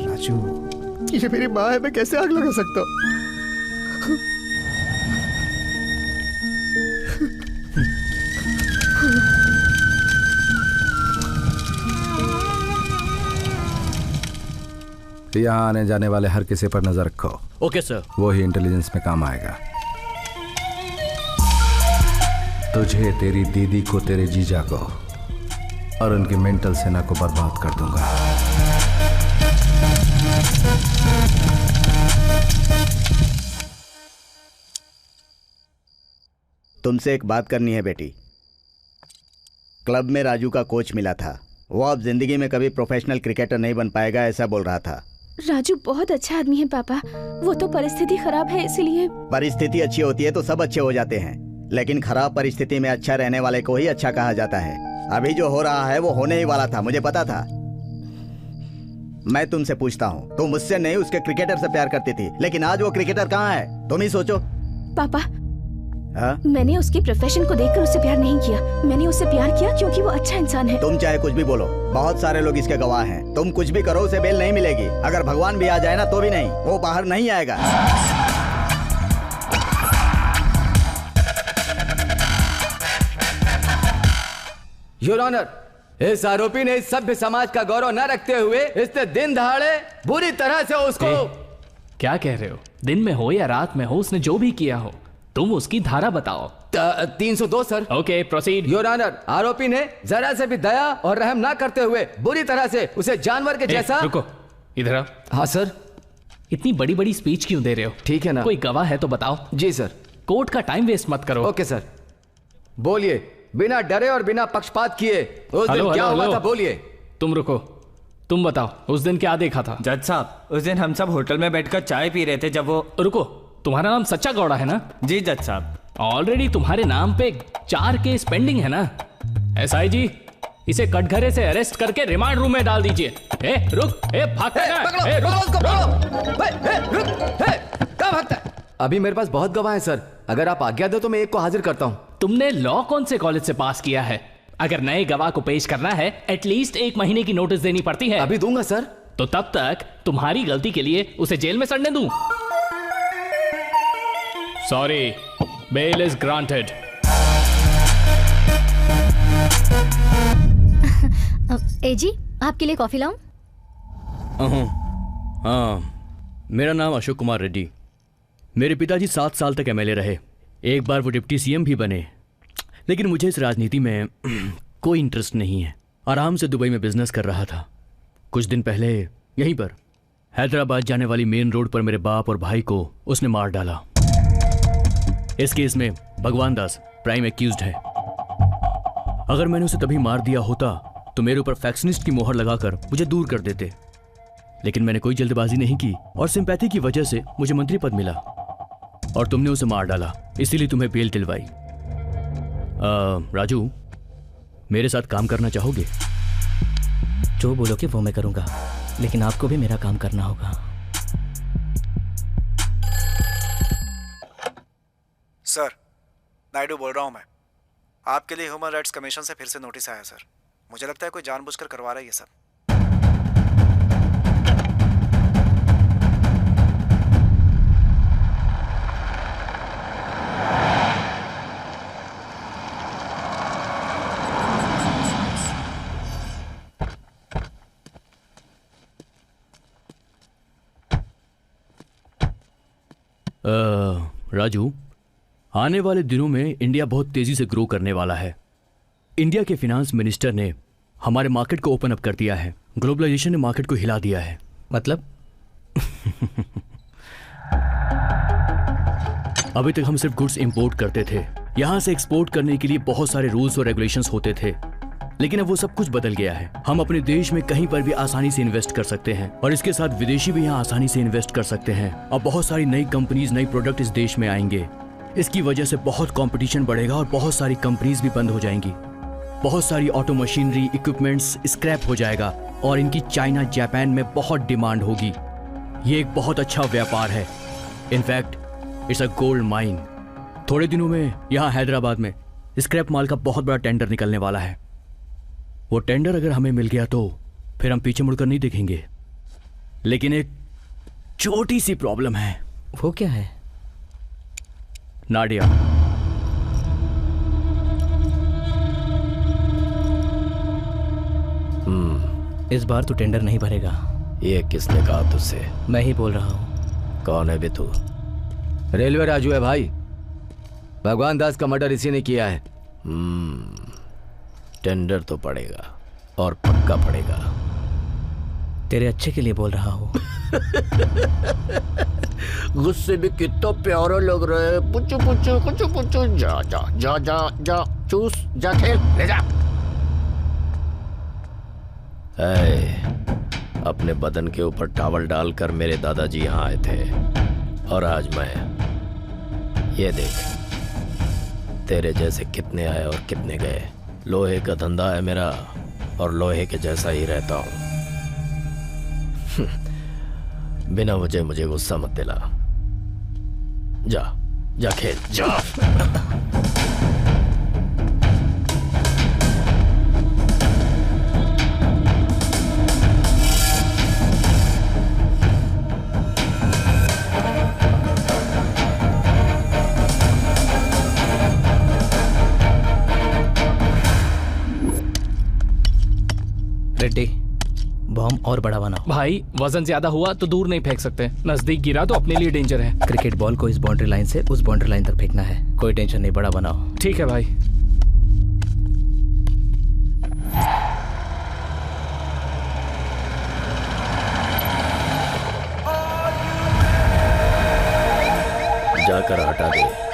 राजू, ये मेरी माँ है, मैं कैसे आग लगा सकता हूँ? यहाँ आने जाने वाले हर किसी पर नजर रखो। Okay sir. वो ही इंटेलिजेंस में काम आएगा। तुझे, तेरी दीदी को, तेरे जीजा को और उनकी मेंटल सेना को बर्बाद कर दूंगा। तुमसे एक बात करनी है बेटी। क्लब में राजू का कोच मिला था, वो अब जिंदगी में कभी प्रोफेशनल क्रिकेटर नहीं बन पाएगा, ऐसा बोल रहा था। राजू बहुत अच्छा आदमी है पापा, वो तो परिस्थिति खराब है इसीलिए। परिस्थिति अच्छी होती है तो सब अच्छे हो जाते हैं, लेकिन खराब परिस्थिति में अच्छा रहने वाले को ही अच्छा कहा जाता है। अभी जो हो रहा है वो होने ही वाला था, मुझे पता था। मैं तुमसे पूछता हूँ, तुम मुझसे नहीं उसके क्रिकेटर से प्यार करती थी, लेकिन आज वो क्रिकेटर कहाँ है? तुम ही सोचो। पापा, हाँ? मैंने उसके प्रोफेशन को देखकर उससे प्यार नहीं किया, मैंने उससे प्यार किया क्योंकि वो अच्छा इंसान है। तुम चाहे कुछ भी बोलो, बहुत सारे लोग इसके गवाह हैं। तुम कुछ भी करो उसे बेल नहीं मिलेगी। अगर भगवान भी आ जाए ना तो भी नहीं, वो बाहर नहीं आएगा। योर ऑनर, इस आरोपी ने इस सभ्य समाज का गौरव न रखते हुए इसने दिन दहाड़े बुरी तरह से उसको। क्या कह रहे हो? दिन में हो या रात में हो, उसने जो भी किया हो, तुम उसकी धारा बताओ। 302 sir. Okay proceed. Your honour, आरोपी ने जरा से भी दया और रहम ना करते हुए बुरी तरह से उसे जानवर के जैसा। रुको, इधर आओ। हाँ सर। इतनी बड़ी बड़ी स्पीच क्यों दे रहे हो? ठीक है ना। कोई गवाह है तो बताओ। जी सर। कोर्ट का टाइम वेस्ट मत करो। Okay sir. बोलिए, बिना डरे और बिना पक्षपात किए उस दिन क्या हुआ था? बोलिए। तुम रुको, तुम बताओ उस दिन क्या देखा था? जज साहब, उस दिन हम सब होटल में बैठकर चाय पी रहे थे जब वो। रुको, तुम्हारा नाम सच्चा गौड़ा है ना? जी जज साहब। ऑलरेडी तुम्हारे नाम पे 4 केस पेंडिंग है ना? एसआईजी, इसे कटघरे से अरेस्ट करके रिमांड रूम में डाल दीजिए। रुक, भागता है। कहाँ भागता है? अभी मेरे पास बहुत गवाह हैं सर, अगर आप आज्ञा दो तो मैं एक को हाजिर करता हूँ। तुमने लॉ कौन से कॉलेज से पास किया है? अगर नए गवाह को पेश करना है एटलीस्ट 1 महीने की नोटिस देनी पड़ती है। अभी दूंगा सर। तो तब तक तुम्हारी गलती के लिए उसे जेल में सड़ने दूं? Sorry, bail is granted. ए जी, आपके लिए कॉफी लाऊं? हाँ, मेरा नाम अशोक कुमार रेड्डी। मेरे पिताजी 7 साल तक एमएलए रहे। एक बार वो डिप्टी सीएम भी बने। लेकिन मुझे इस राजनीति में कोई इंटरेस्ट नहीं है। आराम से दुबई में बिजनेस कर रहा था। कुछ दिन पहले यहीं पर हैदराबाद जाने वाली मेन रोड पर मेरे बाप और भाई को उसने मार डाला। इस केस में भगवान दास प्राइम एक्यूज्ड है। अगर मैंने उसे तभी मार दिया होता तो मेरे ऊपर फैक्शनिस्ट की मोहर लगाकर मुझे दूर कर देते। लेकिन मैंने कोई जल्दबाजी नहीं की और सिंपैथी की वजह से मुझे मंत्री पद मिला और तुमने उसे मार डाला, इसीलिए तुम्हें बेल दिलवाई। राजू, मेरे साथ काम करना चाहोगे? जो बोलोगे वो मैं करूंगा, लेकिन आपको भी मेरा काम करना होगा। सर, नायडू बोल रहा हूं मैं। आपके लिए ह्यूमन राइट्स कमीशन से फिर से नोटिस आया सर। मुझे लगता है कोई जानबूझकर करवा रहा है ये सब। राजू, आने वाले दिनों में इंडिया बहुत तेजी से ग्रो करने वाला है। इंडिया के फिनांस मिनिस्टर ने हमारे मार्केट को ओपन अप कर दिया है। ग्लोबलाइजेशन ने मार्केट को हिला दिया है। मतलब? अभी तक हम सिर्फ गुड्स इंपोर्ट करते थे। यहां से एक्सपोर्ट करने के लिए बहुत सारे रूल्स और रेगुलेशंस होते थे, लेकिन अब वो सब कुछ बदल गया है। हम अपने देश में कहीं पर भी आसानी से इन्वेस्ट कर सकते हैं और इसके साथ विदेशी भी यहाँ आसानी से इन्वेस्ट कर सकते हैं। अब बहुत सारी नई कंपनीज, नई प्रोडक्ट इस देश में आएंगे। इसकी वजह से बहुत कंपटीशन बढ़ेगा और बहुत सारी कंपनीज भी बंद हो जाएंगी। बहुत सारी ऑटो मशीनरी, इक्विपमेंट्स स्क्रैप हो जाएगा और इनकी चाइना, जापान में बहुत डिमांड होगी। ये एक बहुत अच्छा व्यापार है। In fact it's a gold mine. थोड़े दिनों में यहाँ हैदराबाद में स्क्रैप माल का बहुत बड़ा टेंडर निकलने वाला है। वो टेंडर अगर हमें मिल गया तो फिर हम पीछे मुड़कर नहीं देखेंगे। लेकिन एक छोटी सी प्रॉब्लम है। वो क्या है? नाडिया। इस बार तो टेंडर नहीं भरेगा। ये किसने कहा तुझसे? मैं ही बोल रहा हूँ। कौन है बे तू? रेलवे राजू है भाई। भगवान दास का मर्डर इसी ने किया है। टेंडर तो पड़ेगा और पक्का पड़ेगा। तेरे अच्छे के लिए बोल रहा हूँ। गुस्से भी कितना प्यारा लग रहा है। पुच्चू पुच्चू कुचू पुच्चू, जा जा जा जा जा, चूस जा, खेल, ले जा। अपने बदन के ऊपर टॉवल डालकर मेरे दादाजी यहाँ आए थे और आज मैं, ये देख तेरे जैसे कितने आए और कितने गए। लोहे का धंधा है मेरा और लोहे के जैसा ही रहता हूँ। बिना वजह मुझे गुस्सा मत दिला। जा जा, खेल, जा। रेड्डी, बॉम्ब और बड़ा बनाओ। भाई, वजन ज्यादा हुआ तो दूर नहीं फेंक सकते, नजदीक गिरा तो अपने लिए डेंजर है। क्रिकेट बॉल को इस बाउंड्री लाइन से उस बाउंड्री लाइन तक फेंकना है। कोई टेंशन नहीं, बड़ा बनाओ। ठीक है भाई। जाकर हटा दे।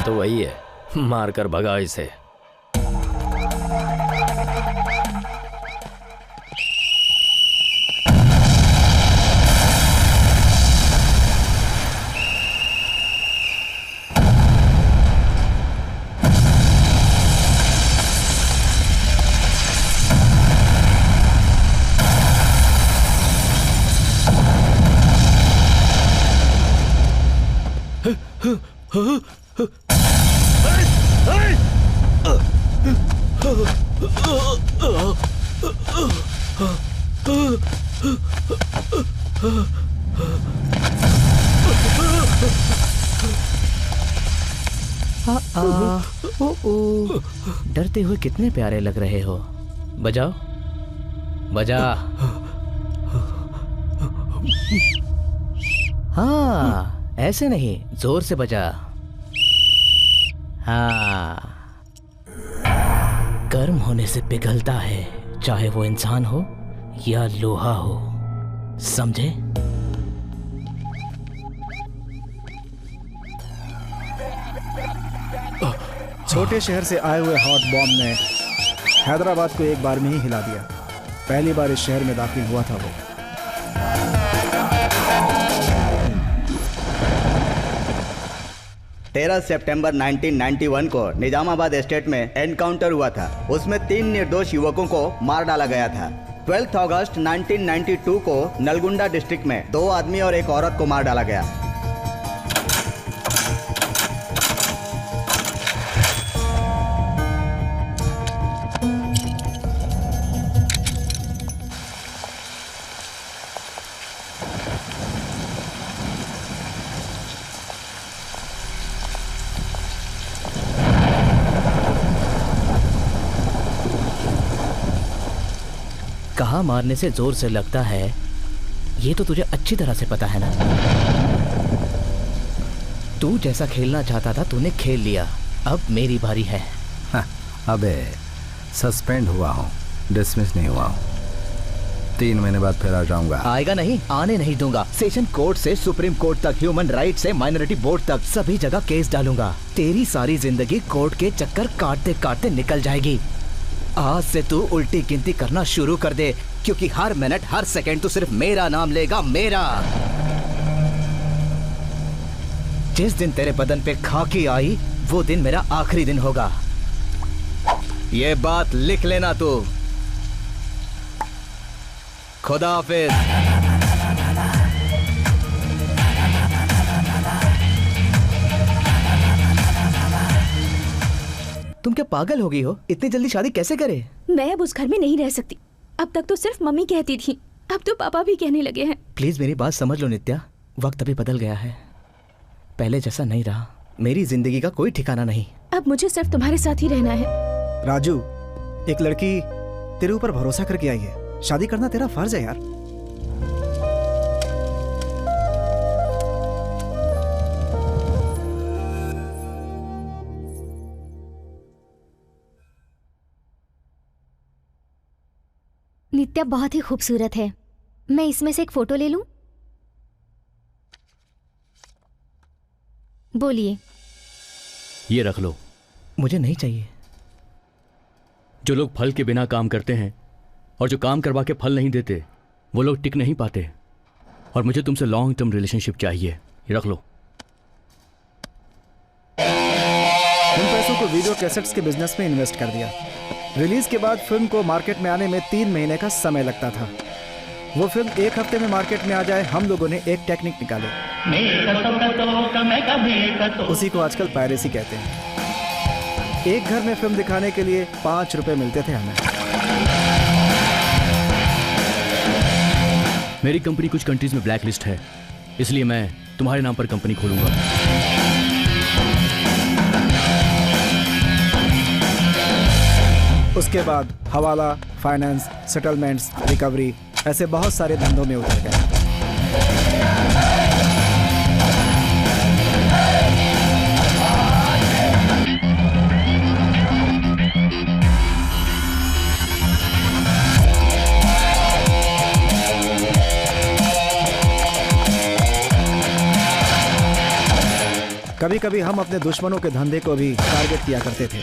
तो वही है, मारकर भगा इसे। डरते हुए कितने प्यारे लग रहे हो। बजाओ बजा। हाँ ऐसे नहीं, जोर से बजा। हाँ गर्म होने से पिघलता है, चाहे वो इंसान हो या लोहा हो, समझे? छोटे शहर से आए हुए हॉट बॉम्ब ने हैदराबाद को एक बार में ही हिला दिया। पहली बार इस शहर में दाखिल हुआ था वो। 13 सितंबर 1991 को निजामाबाद एस्टेट में एनकाउंटर हुआ था। उसमें 3 निर्दोष युवकों को मार डाला गया था। 12 अगस्त 1992 को नलगुंडा डिस्ट्रिक्ट में 2 आदमी और एक औरत को मार डाला गया। कहाँ मारने से जोर से लगता है, ये तो तुझे अच्छी तरह से पता है ना। तू जैसा खेलना चाहता था तूने खेल लिया, अब मेरी बारी है। हाँ, अबे सस्पेंड हुआ हूँ, डिसमिस नहीं हुआ हूँ। 3 महीने बाद फिर आ जाऊंगा। आएगा नहीं, आने नहीं दूंगा। सेशन कोर्ट से सुप्रीम कोर्ट तक, ह्यूमन राइट से माइनॉरिटी बोर्ड तक, सभी जगह केस डालूंगा। तेरी सारी जिंदगी कोर्ट के चक्कर काटते काटते निकल जाएगी। आज से तू उल्टी गिनती करना शुरू कर दे, क्योंकि हर मिनट हर सेकंड तू सिर्फ मेरा नाम लेगा, मेरा। जिस दिन तेरे बदन पे खाकी आई वो दिन मेरा आखिरी दिन होगा। ये बात लिख लेना तू। खुदा हाफिज। तुम क्या पागल हो गई हो? इतनी जल्दी शादी कैसे करे? मैं अब उस घर में नहीं रह सकती। अब तक तो सिर्फ मम्मी कहती थी, अब तो पापा भी कहने लगे हैं। प्लीज मेरी बात समझ लो नित्या, वक्त अभी बदल गया है, पहले जैसा नहीं रहा। मेरी जिंदगी का कोई ठिकाना नहीं। अब मुझे सिर्फ तुम्हारे साथ ही रहना है। राजू, एक लड़की तेरे ऊपर भरोसा करके आई है, शादी करना तेरा फर्ज है यार। नित्या बहुत ही खूबसूरत है। मैं इसमें से एक फोटो ले लूं? बोलिए। ये रख लो। मुझे नहीं चाहिए। जो लोग फल के बिना काम करते हैं और जो काम करवा के फल नहीं देते, वो लोग टिक नहीं पाते। और मुझे तुमसे लॉन्ग टर्म रिलेशनशिप चाहिए। ये रख लो। उन पैसों को वीडियो कैसेट्स के बिजनेस में इन्वेस्ट कर दिया। रिलीज के बाद फिल्म को मार्केट में आने में 3 महीने का समय लगता था। वो फिल्म 1 हफ्ते में मार्केट में आ जाए, हम लोगों ने एक टेक्निक निकाली। उसी को आजकल पायरेसी कहते हैं। एक घर में फिल्म दिखाने के लिए 5 रुपए मिलते थे हमें। मेरी कंपनी कुछ कंट्रीज में ब्लैक लिस्ट है, इसलिए मैं तुम्हारे नाम पर कंपनी खोलूंगा। उसके बाद हवाला, फाइनेंस, सेटलमेंट्स, रिकवरी, ऐसे बहुत सारे धंधों में उतर गए। कभी कभी हम अपने दुश्मनों के धंधे को भी टारगेट किया करते थे।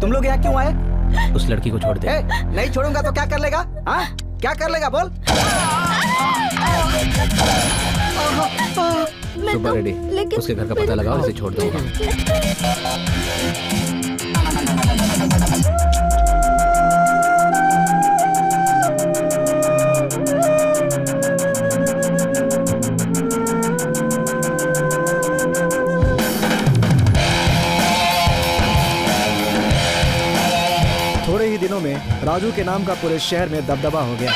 तुम लोग यहाँ क्यों आए? उस लड़की को छोड़ दे। नहीं छोड़ूंगा तो क्या कर लेगा? हाँ? क्या कर लेगा बोल? सुबह रेडी, उसके घर का पता लगाओ, इसे छोड़ दो। राजू के नाम का पूरे शहर में दबदबा हो गया।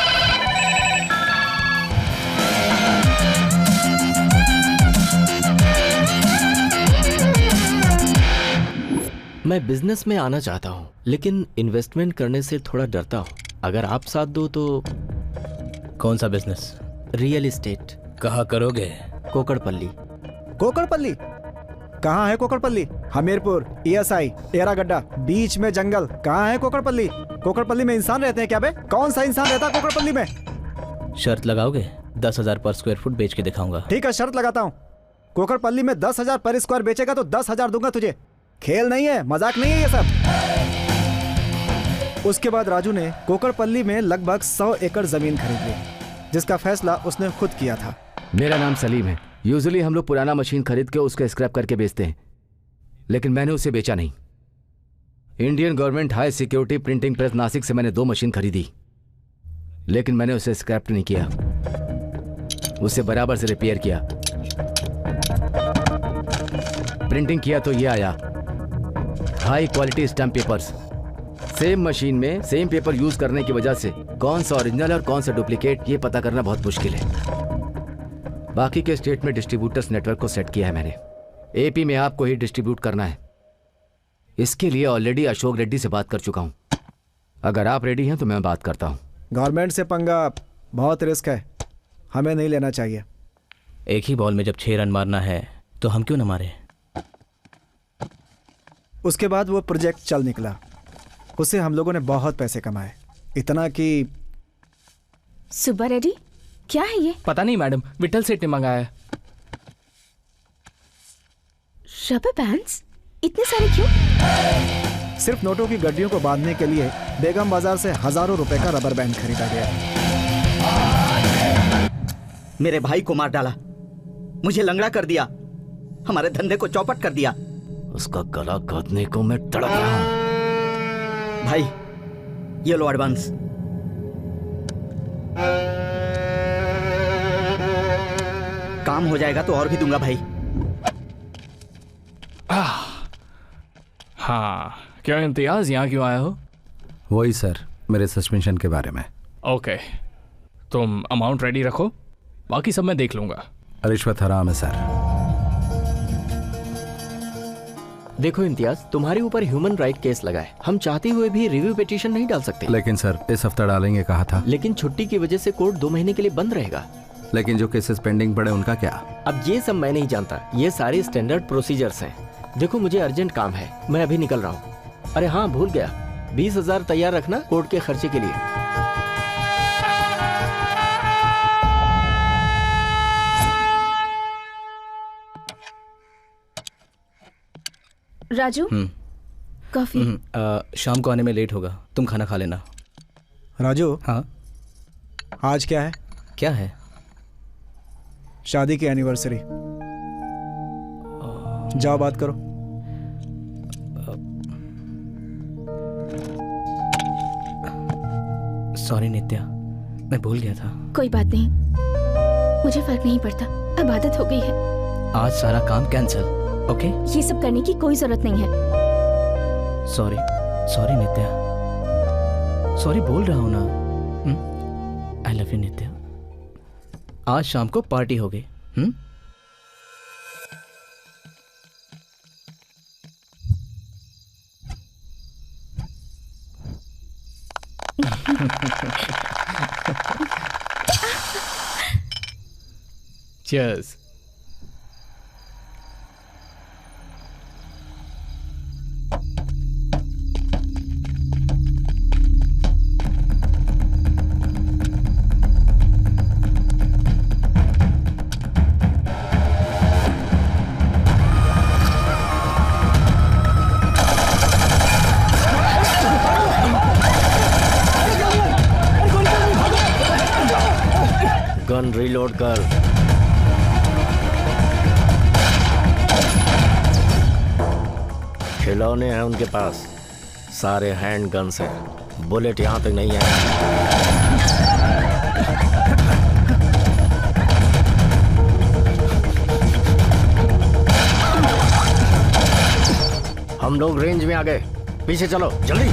मैं बिजनेस में आना चाहता हूँ, लेकिन इन्वेस्टमेंट करने से थोड़ा डरता हूँ। अगर आप साथ दो तो। कौन सा बिजनेस? Real estate. कहाँ करोगे? कोकड़पल्ली। कोकड़पल्ली कहाँ है? कोकड़पल्ली हमीरपुर, ESI, एरागड्डा, बीच में जंगल। कहाँ है कोकड़पल्ली? कोकड़पल्ली में इंसान रहते हैं क्या बे? कौन सा इंसान रहता है कोकड़पल्ली में? शर्त लगाओगे? 10,000 पर स्क्वायर फुट बेच के दिखाऊंगा। ठीक है, शर्त लगाता हूँ। कोकड़पल्ली में 10,000 पर स्क्वायर बेचेगा तो 10,000 दूंगा तुझे। खेल नहीं है, मजाक नहीं है ये सब। उसके बाद राजू ने कोकड़पल्ली में लगभग 100 एकड़ जमीन खरीद ली, जिसका फैसला उसने खुद किया था। मेरा नाम सलीम है। यूजुअली हम लोग पुराना मशीन खरीद के उसका स्क्रैप करके बेचते हैं, लेकिन मैंने उसे बेचा नहीं। Indian government high security printing press Nashik से मैंने 2 मशीन खरीदी, लेकिन मैंने उसे स्क्रैप नहीं किया, उसे बराबर से रिपेयर किया। प्रिंटिंग किया तो ये आया, high quality stamp papers. Same machine में सेम पेपर यूज करने की वजह से कौन सा ओरिजिनल और कौन सा डुप्लीकेट ये पता करना बहुत मुश्किल है। बाकी के स्टेट में डिस्ट्रीब्यूटर्स नेटवर्क को सेट किया है मैंने। AP में आपको ही डिस्ट्रीब्यूट करना है। इसके लिए ऑलरेडी अशोक रेड्डी से बात कर चुका हूं। अगर आप रेडी हैं तो मैं बात करता हूं। गवर्नमेंट से पंगा बहुत रिस्क है, हमें नहीं लेना चाहिए। एक ही बॉल में जब 6 रन मारना है तो हम क्यों न मारे। उसके बाद वो प्रोजेक्ट चल निकला। उससे हम लोगों ने बहुत पैसे कमाए, इतना कि। सुब्बा रेड्डी, क्या है ये? पता नहीं मैडम, विठल सेठ ने मंगाया है। रबर बैंड्स इतने सारे क्यों? सिर्फ नोटों की गड्डियों को बांधने के लिए बेगम बाजार से हजारों रुपए का रबर बैंड खरीदा गया। मेरे भाई को मार डाला, मुझे लंगड़ा कर दिया, हमारे धंधे को चौपट कर दिया। उसका गला काटने को मैं तड़प रहा हूं। भाई ये लो एडवांस। काम हो जाएगा तो और भी दूंगा भाई। हाँ, क्या इम्तियाज यहाँ क्यों आया हो? वही सर, मेरे सस्पेंशन के बारे में। ओके, तुम अमाउंट रेडी रखो, बाकी सब मैं देख लूंगा। रिश्वत हराम है सर। देखो इम्तियाज, तुम्हारे ऊपर ह्यूमन राइट केस लगा है। हम चाहते हुए भी रिव्यू पिटीशन नहीं डाल सकते। लेकिन सर इस हफ्ता डालेंगे कहा था। लेकिन छुट्टी की वजह से कोर्ट 2 महीने के लिए बंद रहेगा। लेकिन जो केसेस पेंडिंग पड़े उनका क्या? अब ये सब मैं नहीं जानता, ये सारे स्टैंडर्ड प्रोसीजर्स हैं। देखो मुझे अर्जेंट काम है, मैं अभी निकल रहा हूँ। अरे हाँ, भूल गया, 20,000 तैयार रखना कोर्ट के खर्चे के लिए। राजू, कॉफी। शाम को आने में लेट होगा, तुम खाना खा लेना। राजू। हाँ। आज क्या है? क्या है? शादी की एनिवर्सरी। जाओ बात करो। सॉरी नित्या, मैं भूल गया था। कोई बात नहीं, मुझे फर्क नहीं पड़ता, अब आदत हो गई है। आज सारा काम कैंसिल, ओके? ये सब करने की कोई जरूरत नहीं है। सॉरी, सॉरी नित्या, सॉरी बोल रहा हूँ ना। आई लव यू नित्या। आज शाम को पार्टी होगी। Cheers. गन रीलोड कर। खिलौने हैं उनके पास, सारे हैंड गन्स हैं, बुलेट यहाँ तक नहीं है। हम लोग रेंज में आ गए, पीछे चलो जल्दी।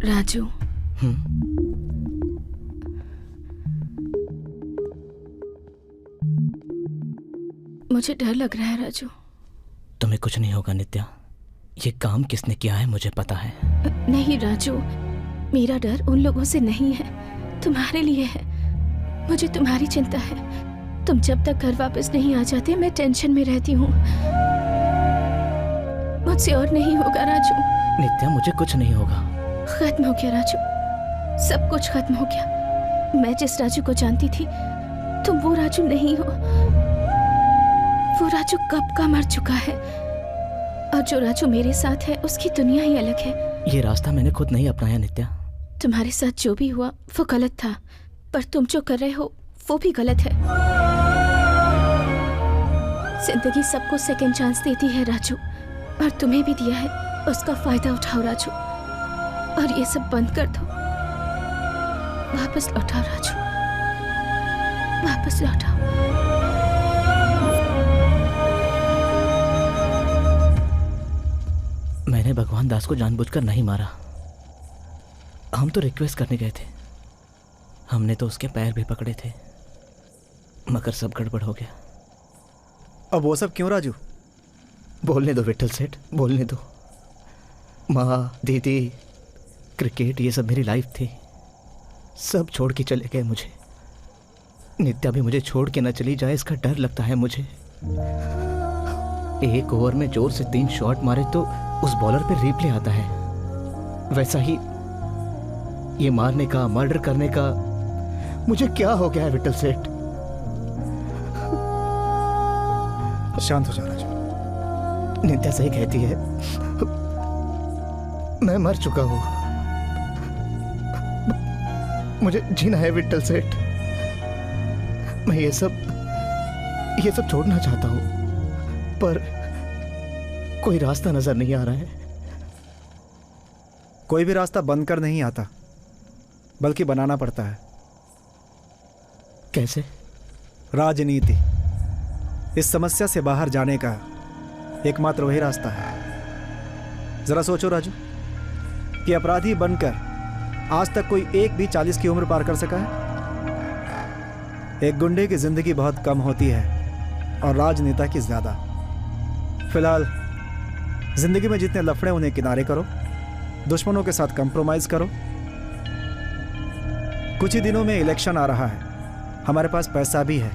राजू, मुझे डर लग रहा है राजू। तुम्हें कुछ नहीं होगा नित्या, ये काम किसने किया है मुझे पता है। नहीं राजू, मेरा डर उन लोगों से नहीं है, तुम्हारे लिए है। मुझे तुम्हारी चिंता है। तुम जब तक घर वापस नहीं आ जाते मैं टेंशन में रहती हूँ। मुझसे और नहीं होगा राजू। नित्या मुझे कुछ नहीं होगा। खत्म हो गया राजू, सब कुछ खत्म हो गया। मैं जिस राजू को जानती थी तुम वो राजू नहीं हो। वो राजू कब का मर चुका है और जो राजू मेरे साथ है उसकी दुनिया ही अलग है। ये रास्ता मैंने खुद नहीं अपनाया नित्या। तुम्हारे साथ जो भी हुआ वो गलत था, पर तुम जो कर रहे हो वो भी गलत है। जिंदगी सबको सेकंड चांस देती है राजू, और तुम्हें भी दिया है। उसका फायदा उठाओ राजू, और ये सब बंद कर दो। वापस लौटाओ राजू, वापस लौटाओ। मैंने भगवान दास को जानबूझकर नहीं मारा। हम तो रिक्वेस्ट करने गए थे। हमने तो उसके पैर भी पकड़े थे, मगर सब गड़बड़ हो गया। अब वो सब क्यों राजू? बोलने दो विट्ठल सेठ, बोलने दो। माँ, दीदी, क्रिकेट, ये सब मेरी लाइफ थी। सब छोड़ के चले गए मुझे। नित्या भी मुझे छोड़ के न चली जाए इसका डर लगता है मुझे। एक ओवर में जोर से 3 शॉट मारे तो उस बॉलर पे रिप्ले आता है। वैसा ही ये मारने का, मर्डर करने का मुझे क्या हो गया है विट्ठल सेठ? शांत हो जा राजू। नित्या सही कहती है, मैं मर चुका हूं। मुझे जीना है विट्ठल सेठ। मैं ये सब छोड़ना चाहता हूं, पर कोई रास्ता नजर नहीं आ रहा है। कोई भी रास्ता बंद कर नहीं आता, बल्कि बनाना पड़ता है। कैसे? राजनीति। इस समस्या से बाहर जाने का एकमात्र वही रास्ता है। जरा सोचो राजू कि अपराधी बनकर आज तक कोई एक भी 40 की उम्र पार कर सका है? एक गुंडे की जिंदगी बहुत कम होती है और राजनेता की ज्यादा। फिलहाल जिंदगी में जितने लफड़े उन्हें किनारे करो, दुश्मनों के साथ कंप्रोमाइज करो। कुछ ही दिनों में इलेक्शन आ रहा है, हमारे पास पैसा भी है।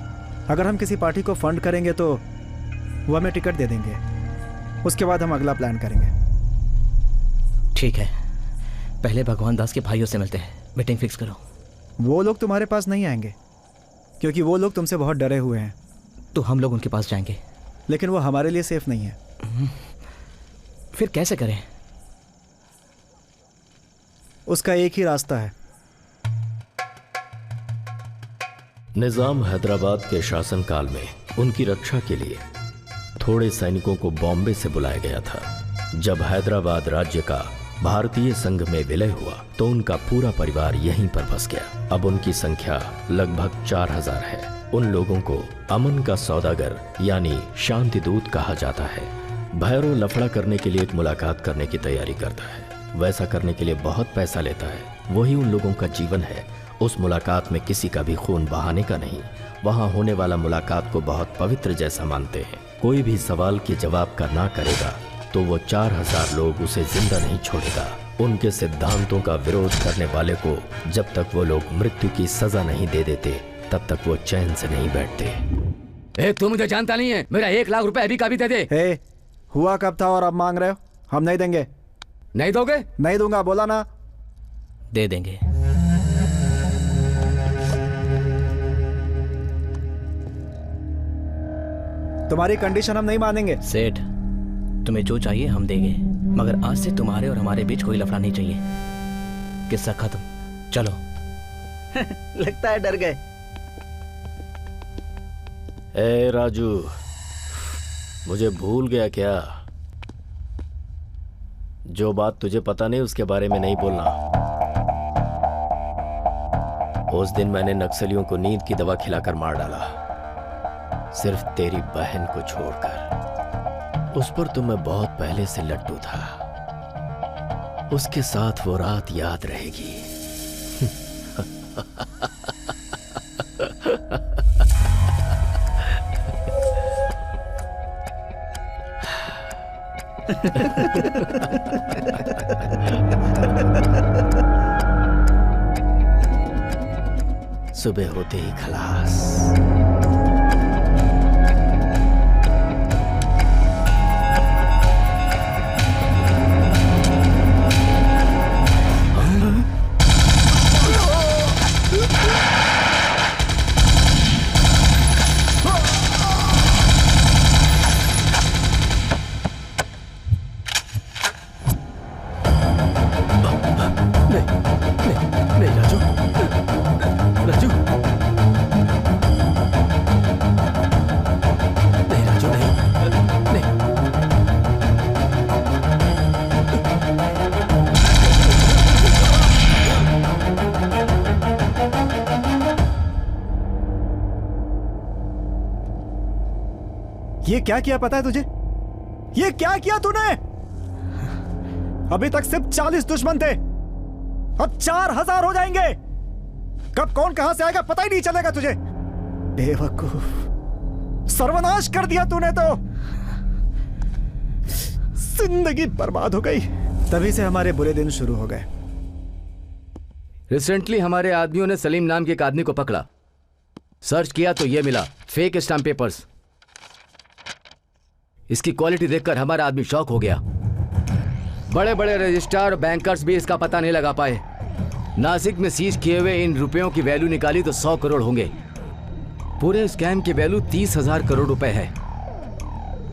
अगर हम किसी पार्टी को फंड करेंगे तो वो हमें टिकट दे देंगे। उसके बाद हम अगला प्लान करेंगे। ठीक है, पहले भगवान दास के भाइयों से मिलते हैं। मीटिंग फिक्स करो। वो लोग तुम्हारे पास नहीं आएंगे, क्योंकि वो लोग तुमसे बहुत डरे हुए हैं। तो हम लोग उनके पास जाएंगे, लेकिन वो हमारे लिए सेफ नहीं है। फिर कैसे करें? उसका एक ही रास्ता है। निजाम हैदराबाद के शासनकाल में उनकी रक्षा के लिए थोड़े सैनिकों को बॉम्बे से बुलाया गया था। जब हैदराबाद राज्य का भारतीय संघ में विलय हुआ तो उनका पूरा परिवार यहीं पर बस गया। अब उनकी संख्या लगभग 4000 है। उन लोगों को अमन का सौदागर यानी शांति दूत कहा जाता है। भैरव लफड़ा करने के लिए एक मुलाकात करने की तैयारी करता है। वैसा करने के लिए बहुत पैसा लेता है। वही उन लोगों का जीवन है। उस मुलाकात में किसी का भी खून बहाने का नहीं। वहां होने वाला मुलाकात को बहुत पवित्र जैसा मानते हैं। कोई भी सवाल के जवाब का ना करेगा तो वो 4000 लोग उसे जिंदा नहीं छोड़ेगा। उनके सिद्धांतों का विरोध करने वाले को जब तक वो लोग मृत्यु की सजा नहीं दे देते तब तक वो चैन से नहीं बैठते। तू मुझे जानता नहीं है, मेरा 1 लाख रुपए अभी का भी दे दे। हुआ कब था और अब मांग रहे हो? हम नहीं देंगे। नहीं दोगे? नहीं दूंगा, बोला ना। दे देंगे। तुम्हारी कंडीशन हम नहीं मानेंगे। सेठ, तुम्हें जो चाहिए हम देंगे, मगर आज से तुम्हारे और हमारे बीच कोई लफड़ा नहीं चाहिए। किस्सा खत्म, चलो। लगता है डर गए। ए राजू, मुझे भूल गया क्या? जो बात तुझे पता नहीं उसके बारे में नहीं बोलना। उस दिन मैंने नक्सलियों को नींद की दवा खिलाकर मार डाला, सिर्फ तेरी बहन को छोड़कर। उस पर तो मैं बहुत पहले से लट्टू था। उसके साथ वो रात याद रहेगी। सुबह होते ही खलास। ये क्या किया पता है तुझे? ये क्या किया तूने? अभी तक सिर्फ 40 दुश्मन थे, अब 4000 हो जाएंगे। कब कौन कहां से आएगा पता ही नहीं चलेगा तुझे। बेवकूफ, सर्वनाश कर दिया तूने तो। जिंदगी बर्बाद हो गई। तभी से हमारे बुरे दिन शुरू हो गए। रिसेंटली हमारे आदमियों ने सलीम नाम के एक आदमी को पकड़ा। सर्च किया तो यह मिला, फेक स्टैम्प पेपर्स। इसकी क्वालिटी देखकर हमारा आदमी शॉक हो गया। बड़े बड़े रजिस्ट्रार और बैंकर्स भी इसका पता नहीं लगा पाए। नासिक में सीज किए हुए इन रुपयों की वैल्यू निकाली तो 100 करोड़ होंगे। पूरे स्कैम की वैल्यू 30,000 करोड़ रुपए है।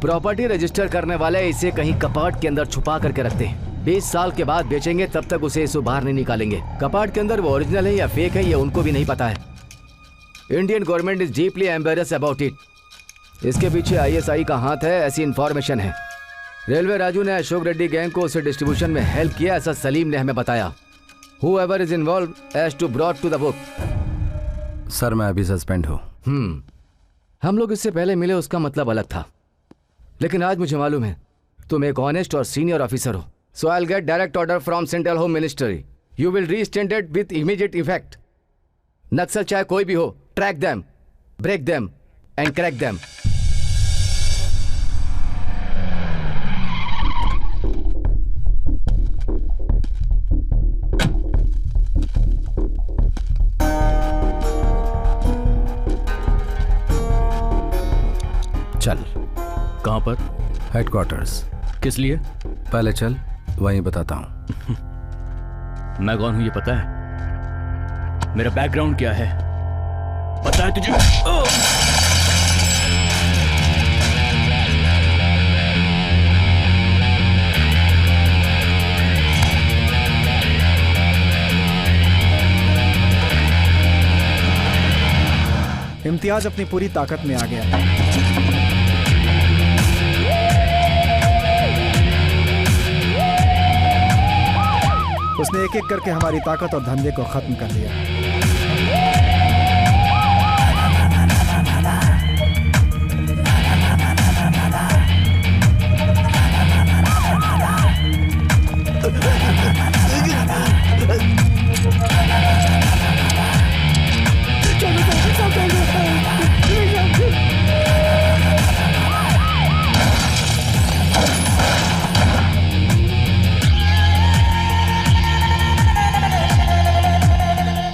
प्रॉपर्टी रजिस्टर करने वाले इसे कहीं कपाट के अंदर छुपा करके रखते हैं। 20 साल के बाद बेचेंगे, तब तक उसे इससे बाहर नहीं निकालेंगे। कपाट के अंदर वो ओरिजिनल है या फेक है ये उनको भी नहीं पता है। Indian government is deeply embarrassed about it. इसके पीछे ISI का हाथ है, ऐसी इंफॉर्मेशन है। रेलवे राजू ने अशोक रेड्डी गैंग को उसे डिस्ट्रीब्यूशन में हेल्प किया, ऐसा सलीम ने हमें बताया। Whoever is involved has to brought to the book। Sir मैं अभी सस्पेंड हूँ। हम लोग इससे पहले मिले उसका मतलब अलग था, लेकिन आज मुझे मालूम है तुम एक ऑनेस्ट और सीनियर ऑफिसर हो। So I will get direct order from central home ministry. You will रीस्टेंडेड विथ इमीडिएट इफेक्ट। नक्सल चाहे कोई भी हो, track them, break them and crack them. चल। कहां पर? हेडक्वार्टर्स। किस लिए? पहले चल, वहीं बताता हूं। मैं कौन हूं ये पता है? मेरा बैकग्राउंड क्या है पता है तुझे? इम्तियाज अपनी पूरी ताकत में आ गया। उसने एक एक करके हमारी ताकत और धंधे को खत्म कर दिया।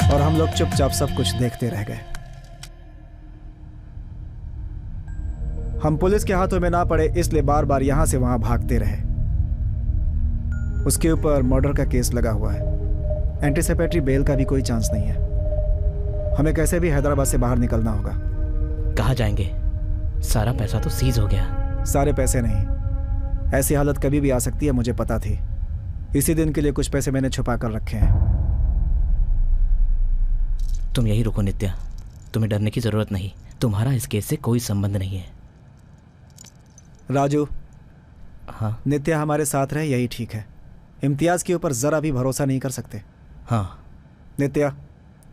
और हम लोग चुपचाप सब कुछ देखते रह गए। हम पुलिस के हाथों में ना पड़े इसलिए बार बार यहां से वहां भागते रहे। उसके ऊपर मर्डर का केस लगा हुआ है। एंटीसिपेटरी बेल का भी कोई चांस नहीं है। हमें कैसे भी हैदराबाद से बाहर निकलना होगा। कहाँ जाएंगे? सारा पैसा तो सीज हो गया। सारे पैसे नहीं, ऐसी हालत कभी भी आ सकती है, मुझे पता थी। इसी दिन के लिए कुछ पैसे मैंने छुपा कर रखे हैं। तुम यही रुको नित्या, तुम्हें डरने की जरूरत नहीं। तुम्हारा इस केस से कोई संबंध नहीं है। राजू, हाँ, नित्या हमारे साथ रहे यही ठीक है। इम्तियाज के ऊपर जरा भी भरोसा नहीं कर सकते। हाँ नित्या,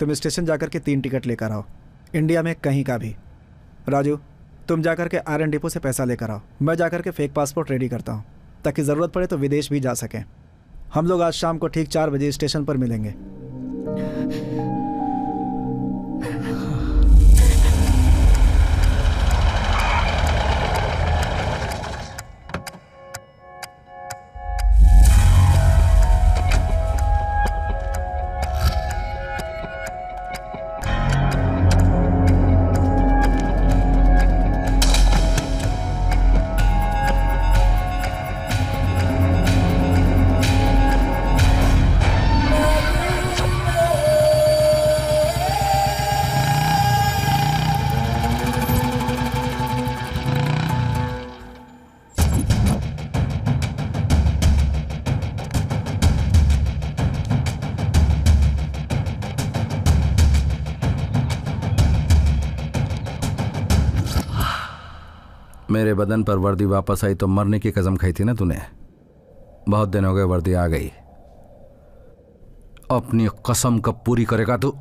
तुम स्टेशन जाकर के 3 टिकट लेकर आओ, इंडिया में कहीं का भी। राजू, तुम जाकर के आयरन डिपो से पैसा लेकर आओ। मैं जाकर के फेक पासपोर्ट रेडी करता हूँ ताकि ज़रूरत पड़े तो विदेश भी जा सकें। हम लोग आज शाम को ठीक 4 बजे स्टेशन पर मिलेंगे। मेरे बदन पर वर्दी वापस आई तो मरने की कसम खाई थी ना तूने। बहुत दिन हो गए, वर्दी आ गई। अपनी कसम कब पूरी करेगा तू?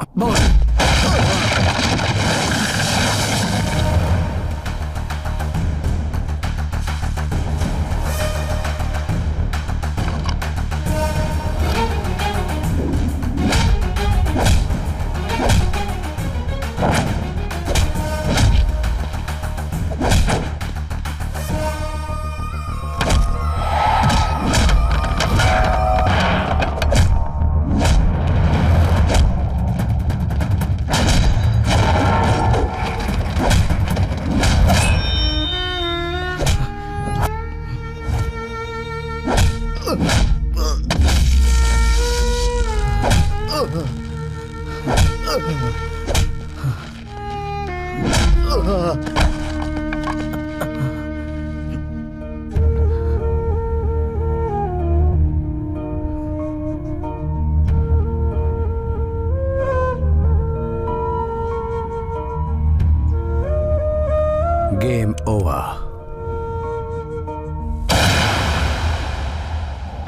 Game over.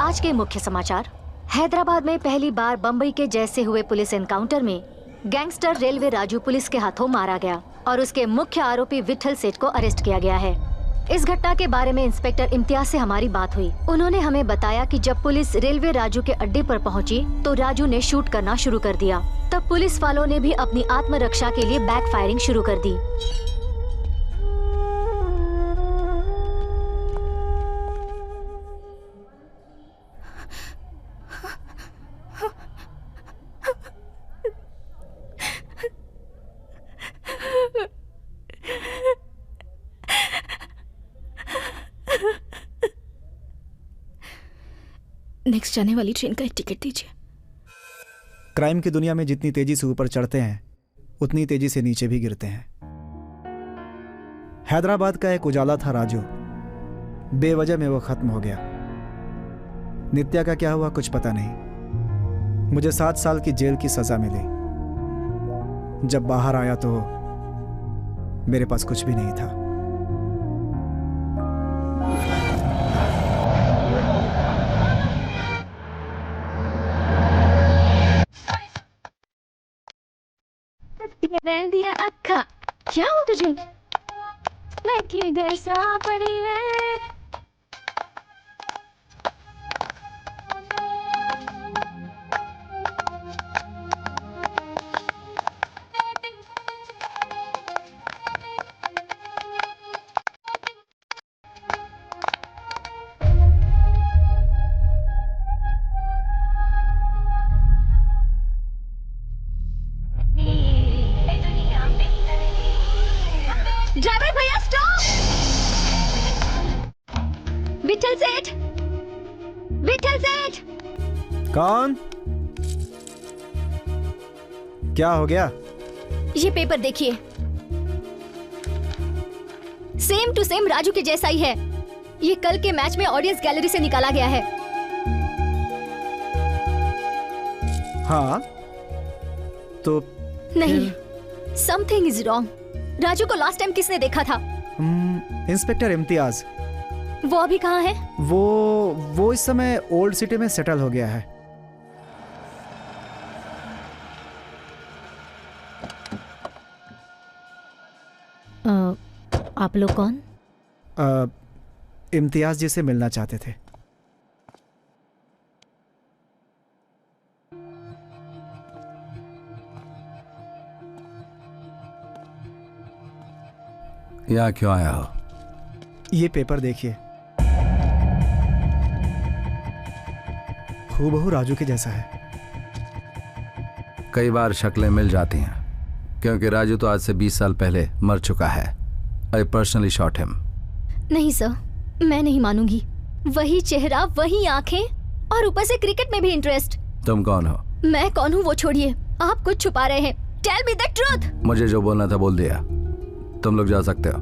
आज के मुख्य समाचार। हैदराबाद में पहली बार बंबई के जैसे हुए पुलिस एनकाउंटर में गैंगस्टर रेलवे राजू पुलिस के हाथों मारा गया और उसके मुख्य आरोपी विठल सेठ को अरेस्ट किया गया है। इस घटना के बारे में इंस्पेक्टर इम्तियाज से हमारी बात हुई। उन्होंने हमें बताया कि जब पुलिस रेलवे राजू के अड्डे पर पहुंची तो राजू ने शूट करना शुरू कर दिया। तब पुलिस वालों ने भी अपनी आत्मरक्षा के लिए बैक फायरिंग शुरू कर दी। नेक्स्ट जाने वाली ट्रेन का एक टिकट दीजिए। क्राइम की दुनिया में जितनी तेजी से ऊपर चढ़ते हैं उतनी तेजी से नीचे भी गिरते हैं। हैदराबाद का एक उजाला था राजू, बेवजह में वो खत्म हो गया। नित्या का क्या हुआ कुछ पता नहीं। मुझे 7 साल की जेल की सजा मिली। जब बाहर आया तो मेरे पास कुछ भी नहीं था। दिया अक्का क्या हो तुझे? मैं किधर सा पड़ी है? ड्राइवर भैया स्टॉप! विठल सेठ! विठल सेठ! कौन? क्या हो गया? ये पेपर देखिए, सेम टू सेम राजू के जैसा ही है। ये कल के मैच में ऑडियंस गैलरी से निकाला गया है। हाँ तो नहीं, समथिंग इज रॉन्ग। राजू को लास्ट टाइम किसने देखा था? इंस्पेक्टर इम्तियाज। वो अभी कहाँ है? वो इस समय ओल्ड सिटी में सेटल हो गया है। आप लोग कौन? इम्तियाज जी से मिलना चाहते थे। यहाँ क्यों आया हो? ये पेपर देखिए, हूबहू राजू के जैसा है। कई बार शक्लें मिल जाती हैं, क्योंकि राजू तो आज से 20 साल पहले मर चुका है। I personally shot him. नहीं सर, मैं नहीं मानूंगी। वही चेहरा, वही आंखें, और ऊपर से क्रिकेट में भी इंटरेस्ट। तुम कौन हो? मैं कौन हूँ वो छोड़िए, आप कुछ छुपा रहे हैं। Tell me the truth. मुझे जो बोलना था बोल दिया, तुम लोग जा सकते हो।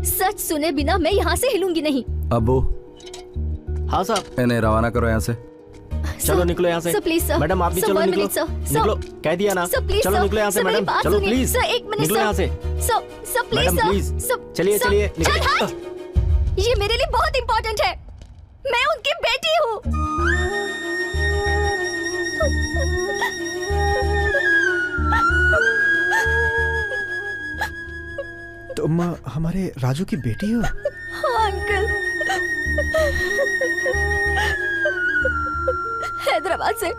सच सुने बिना मैं यहाँ से हिलूंगी नहीं। अब्बू। हाँ साहब। इन्हें रवाना करो यहाँ से। चलो निकलो यहाँ से। Sir please sir. मैडम आप भी चलो, निकलो। निकलो, कह दिया ना। चलो निकलो यहाँ से मैडम, चलो प्लीज। सर एक मिनट निकलो यहाँ से। Sir please madam please. चलिए चलिए निकलो। ये मेरे लिए बहुत इम्पोर्टेंट है। मैं उनकी बेटी हूँ। तुम हमारे राजू की बेटी हो? हाँ अंकल। हैदराबाद से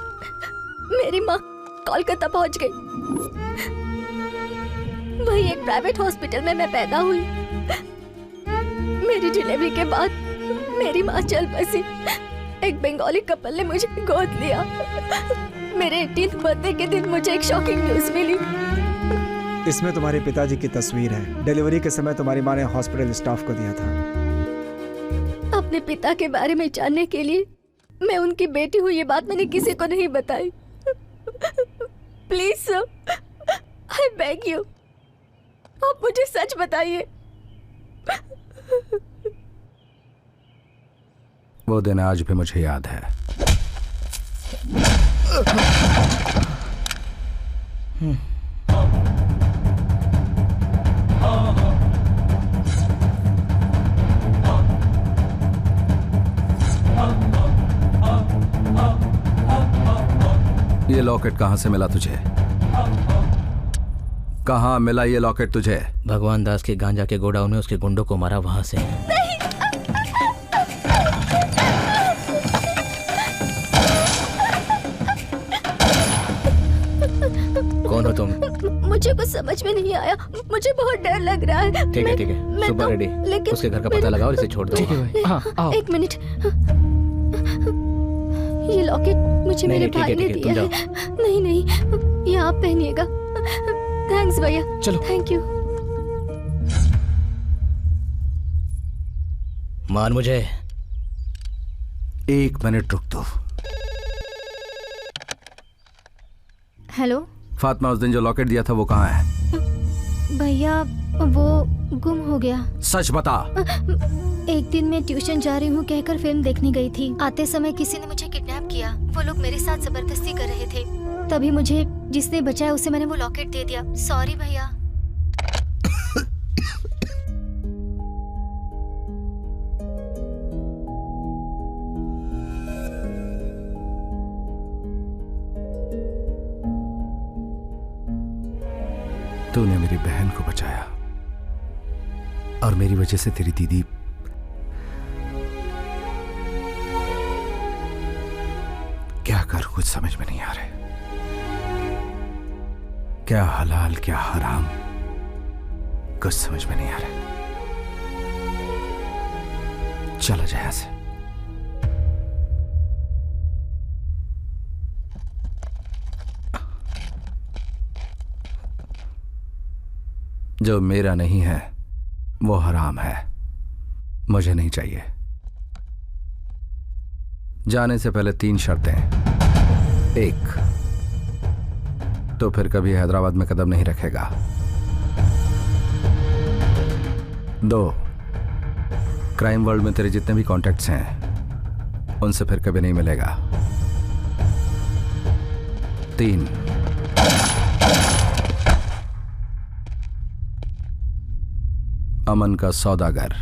मेरी माँ कोलकाता पहुंच गई। वही एक प्राइवेट हॉस्पिटल में मैं पैदा हुई। मेरी डिलीवरी के बाद मेरी माँ चल बसी। एक बंगाली कपल ने मुझे गोद लिया। मेरे 18th बर्थडे के दिन मुझे एक शॉकिंग न्यूज मिली। इसमें तुम्हारे पिताजी की तस्वीर है। डिलीवरी के समय तुम्हारी माँ ने हॉस्पिटल स्टाफ को दिया था। अपने पिता के बारे में जानने के लिए मैं उनकी बेटी हूँ, ये बात मैंने किसी को नहीं बताई। Please sir, I beg you, आप मुझे सच बताइए। वो दिन आज भी मुझे याद है। ये लॉकेट कहां से मिला तुझे? कहां मिला ये लॉकेट तुझे? भगवान दास के गांजा के गोडाउन में उसके गुंडों को मारा, वहां से। कौन हो तुम? मुझे कुछ समझ में नहीं आया। मुझे बहुत डर लग रहा है। ठीक है ठीक है, सुबह रेडी। लेकिन उसके घर का पता लगाओ और इसे छोड़ दो। ठीक है भाई। हाँ आओ। एक मिनट, ये लॉकेट मुझे मेरे भाई ने दिया है। नहीं नहीं, ये आप पहनिएगा। थैंक्स भैया। चलो। Thank you. मान मुझे। 1 मिनट रुक दो। हेलो फातिमा, उस दिन जो लॉकेट दिया था वो कहाँ है? भैया, वो गुम हो गया। सच बता। एक दिन मैं ट्यूशन जा रही हूँ कहकर फिल्म देखने गई थी। आते समय किसी ने मुझे किडनैप किया। वो लोग मेरे साथ जबरदस्ती कर रहे थे। तभी मुझे जिसने बचाया उसे मैंने वो लॉकेट दे दिया। सॉरी भैया। तूने मेरी बहन को बचाया और मेरी वजह से तेरी दीदी क्या कर कुछ समझ में नहीं आ रहा। क्या हलाल क्या हराम कुछ समझ में नहीं आ रहा। चला जाए यहां से। जो मेरा नहीं है वो हराम है, मुझे नहीं चाहिए। जाने से पहले 3 शर्तें। 1, तो फिर कभी हैदराबाद में कदम नहीं रखेगा। 2, क्राइम वर्ल्ड में तेरे जितने भी कॉन्टैक्ट्स हैं उनसे फिर कभी नहीं मिलेगा। 3, अमन का सौदागर।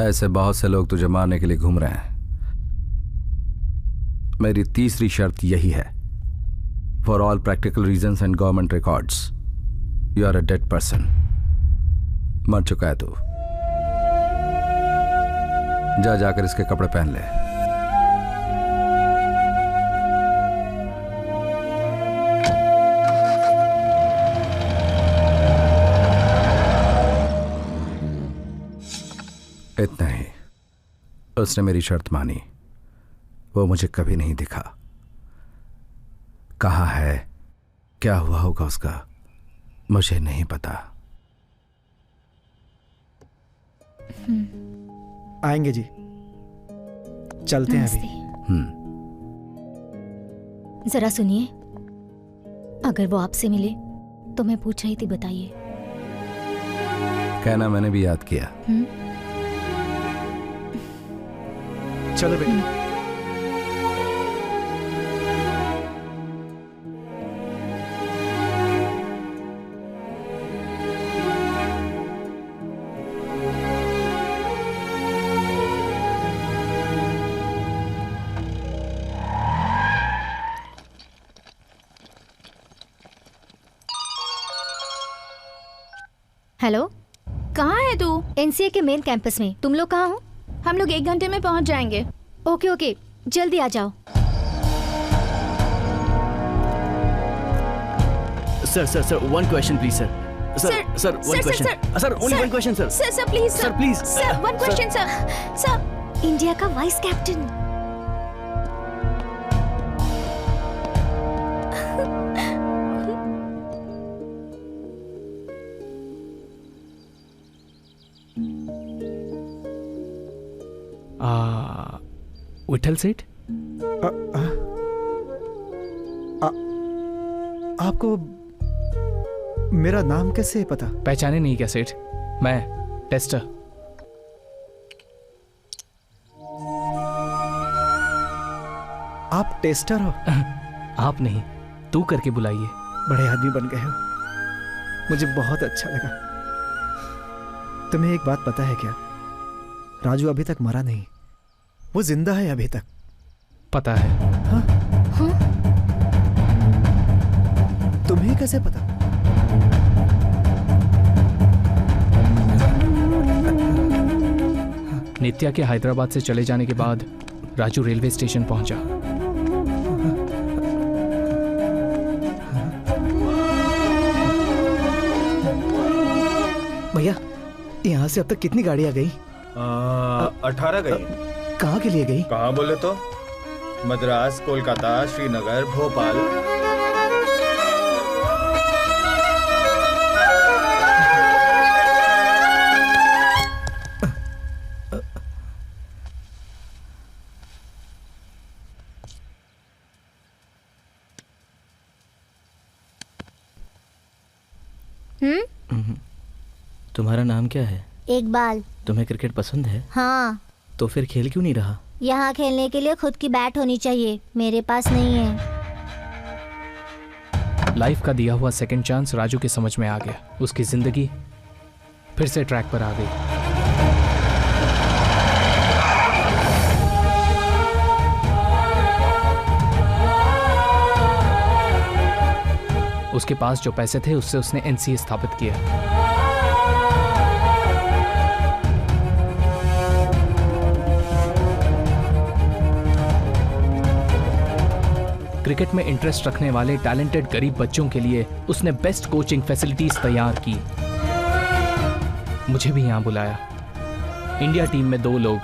ऐसे बहुत से लोग तुझे मारने के लिए घूम रहे हैं। मेरी तीसरी शर्त यही है। For all practical reasons and government records, you are a dead person. मर चुका है तू। जा जाकर इसके कपड़े पहन ले। उसने मेरी शर्त मानी। वो मुझे कभी नहीं दिखा। कहाँ है, क्या हुआ होगा उसका, मुझे नहीं पता। आएंगे जी, चलते हैं अभी। जरा सुनिए, अगर वो आपसे मिले तो मैं पूछ रही थी, बताइए। कहना मैंने भी याद किया। चलो बेटी। हेलो, कहाँ है तू? एनसीए के मेन कैंपस में। तुम लोग कहाँ हो? हम लोग 1 घंटे में पहुँच जाएंगे। ओके ओके, जल्दी आ जाओ। Sir, one question please sir. One question sir, only one question sir. Sir please sir please sir, one question sir. India का वाइस कैप्टन। विठल सेठ, आपको मेरा नाम कैसे पता? पहचाने नहीं क्या सेठ? मैं टेस्टर। आप टेस्टर हो? आप नहीं, तू करके बुलाइए। बड़े आदमी बन गए हो, मुझे बहुत अच्छा लगा। तुम्हें एक बात पता है क्या? राजू अभी तक मरा नहीं, वो जिंदा है अभी तक। पता है। हाँ? हाँ? तुम्हें कैसे पता? नित्या के हैदराबाद से चले जाने के बाद राजू रेलवे स्टेशन पहुंचा। भैया, यहाँ से अब तक कितनी गाड़ियां गई? 18 गई। कहाँ के लिए गई? कहाँ बोले तो? मद्रास, कोलकाता, श्रीनगर, भोपाल। तुम्हारा नाम क्या है? इकबाल। तुम्हें क्रिकेट पसंद है? हाँ। तो फिर खेल क्यों नहीं रहा? यहाँ खेलने के लिए खुद की बैट होनी चाहिए, मेरे पास नहीं है। लाइफ का दिया हुआ सेकंड चांस राजू के समझ में आ गया। उसकी जिंदगी फिर से ट्रैक पर आ गई। उसके पास जो पैसे थे उससे उसने एनसीए स्थापित किया। क्रिकेट में इंटरेस्ट रखने वाले टैलेंटेड गरीब बच्चों के लिए उसने बेस्ट कोचिंग फैसिलिटीज तैयार की। मुझे भी यहां बुलाया। इंडिया टीम में 2 लोग,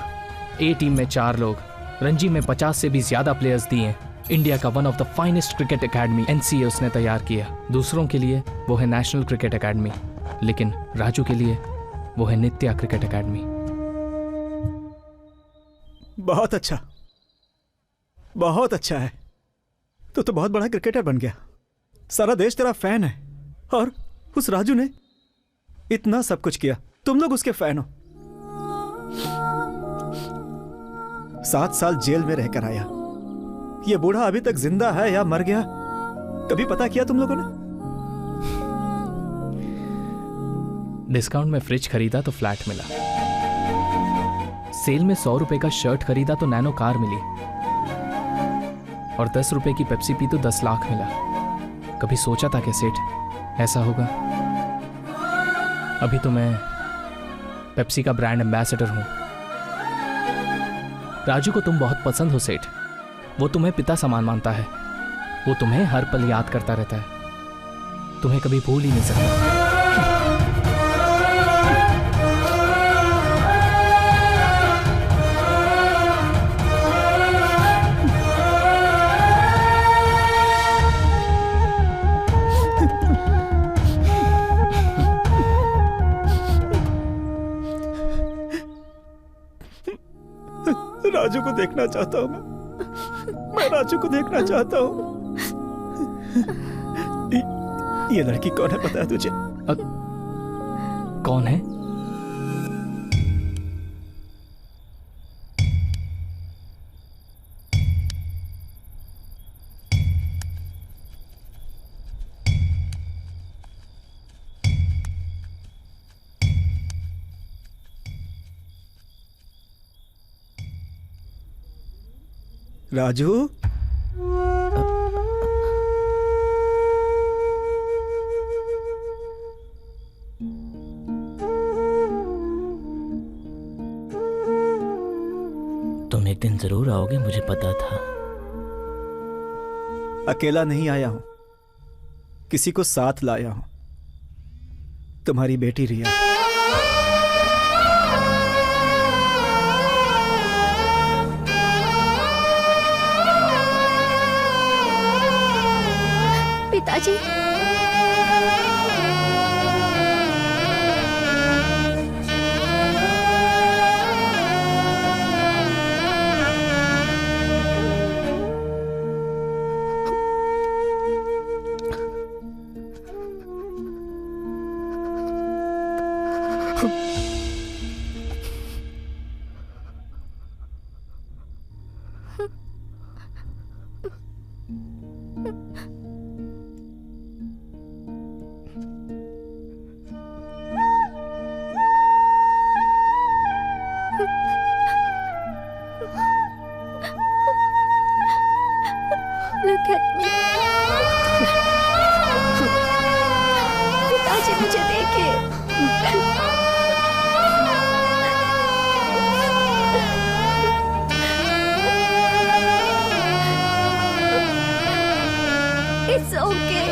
ए टीम में 4 लोग, रणजी में 50 से भी ज्यादा प्लेयर्स दिए। इंडिया का one of the finest cricket academy NCA उसने तैयार किया। दूसरों के लिए वो है नेशनल क्रिकेट एकेडमी, लेकिन राजू के लिए वो है नित्या क्रिकेट एकेडमी। बहुत अच्छा, बहुत अच्छा है। तो बहुत बड़ा क्रिकेटर बन गया। सारा देश तेरा फैन है। और उस राजू ने इतना सब कुछ किया, तुम लोग उसके फैन हो। 7 साल जेल में रहकर आया। ये बूढ़ा अभी तक जिंदा है या मर गया, कभी पता किया तुम लोगों ने? डिस्काउंट में फ्रिज खरीदा तो फ्लैट मिला। सेल में 100 रुपए का शर्ट खरीदा तो नैनो कार मिली। और 10 रुपए की पेप्सी पी तो 10 लाख मिला। कभी सोचा था कि सेठ ऐसा होगा? अभी तो मैं पेप्सी का ब्रांड एम्बेसडर हूं। राजू को तुम बहुत पसंद हो सेठ। वो तुम्हें पिता समान मानता है। वो तुम्हें हर पल याद करता रहता है। तुम्हें कभी भूल ही नहीं सकता। राजू को देखना चाहता हूँ। मैं राजू को देखना चाहता हूँ। ये लड़की कौन है पता है तुझे? कौन है? राजू, तुम एक दिन जरूर आओगे, मुझे पता था। अकेला नहीं आया हूं, किसी को साथ लाया हूं। तुम्हारी बेटी रिया। पिताजी, look at me. पिताजी मुझे देखिए। It's okay.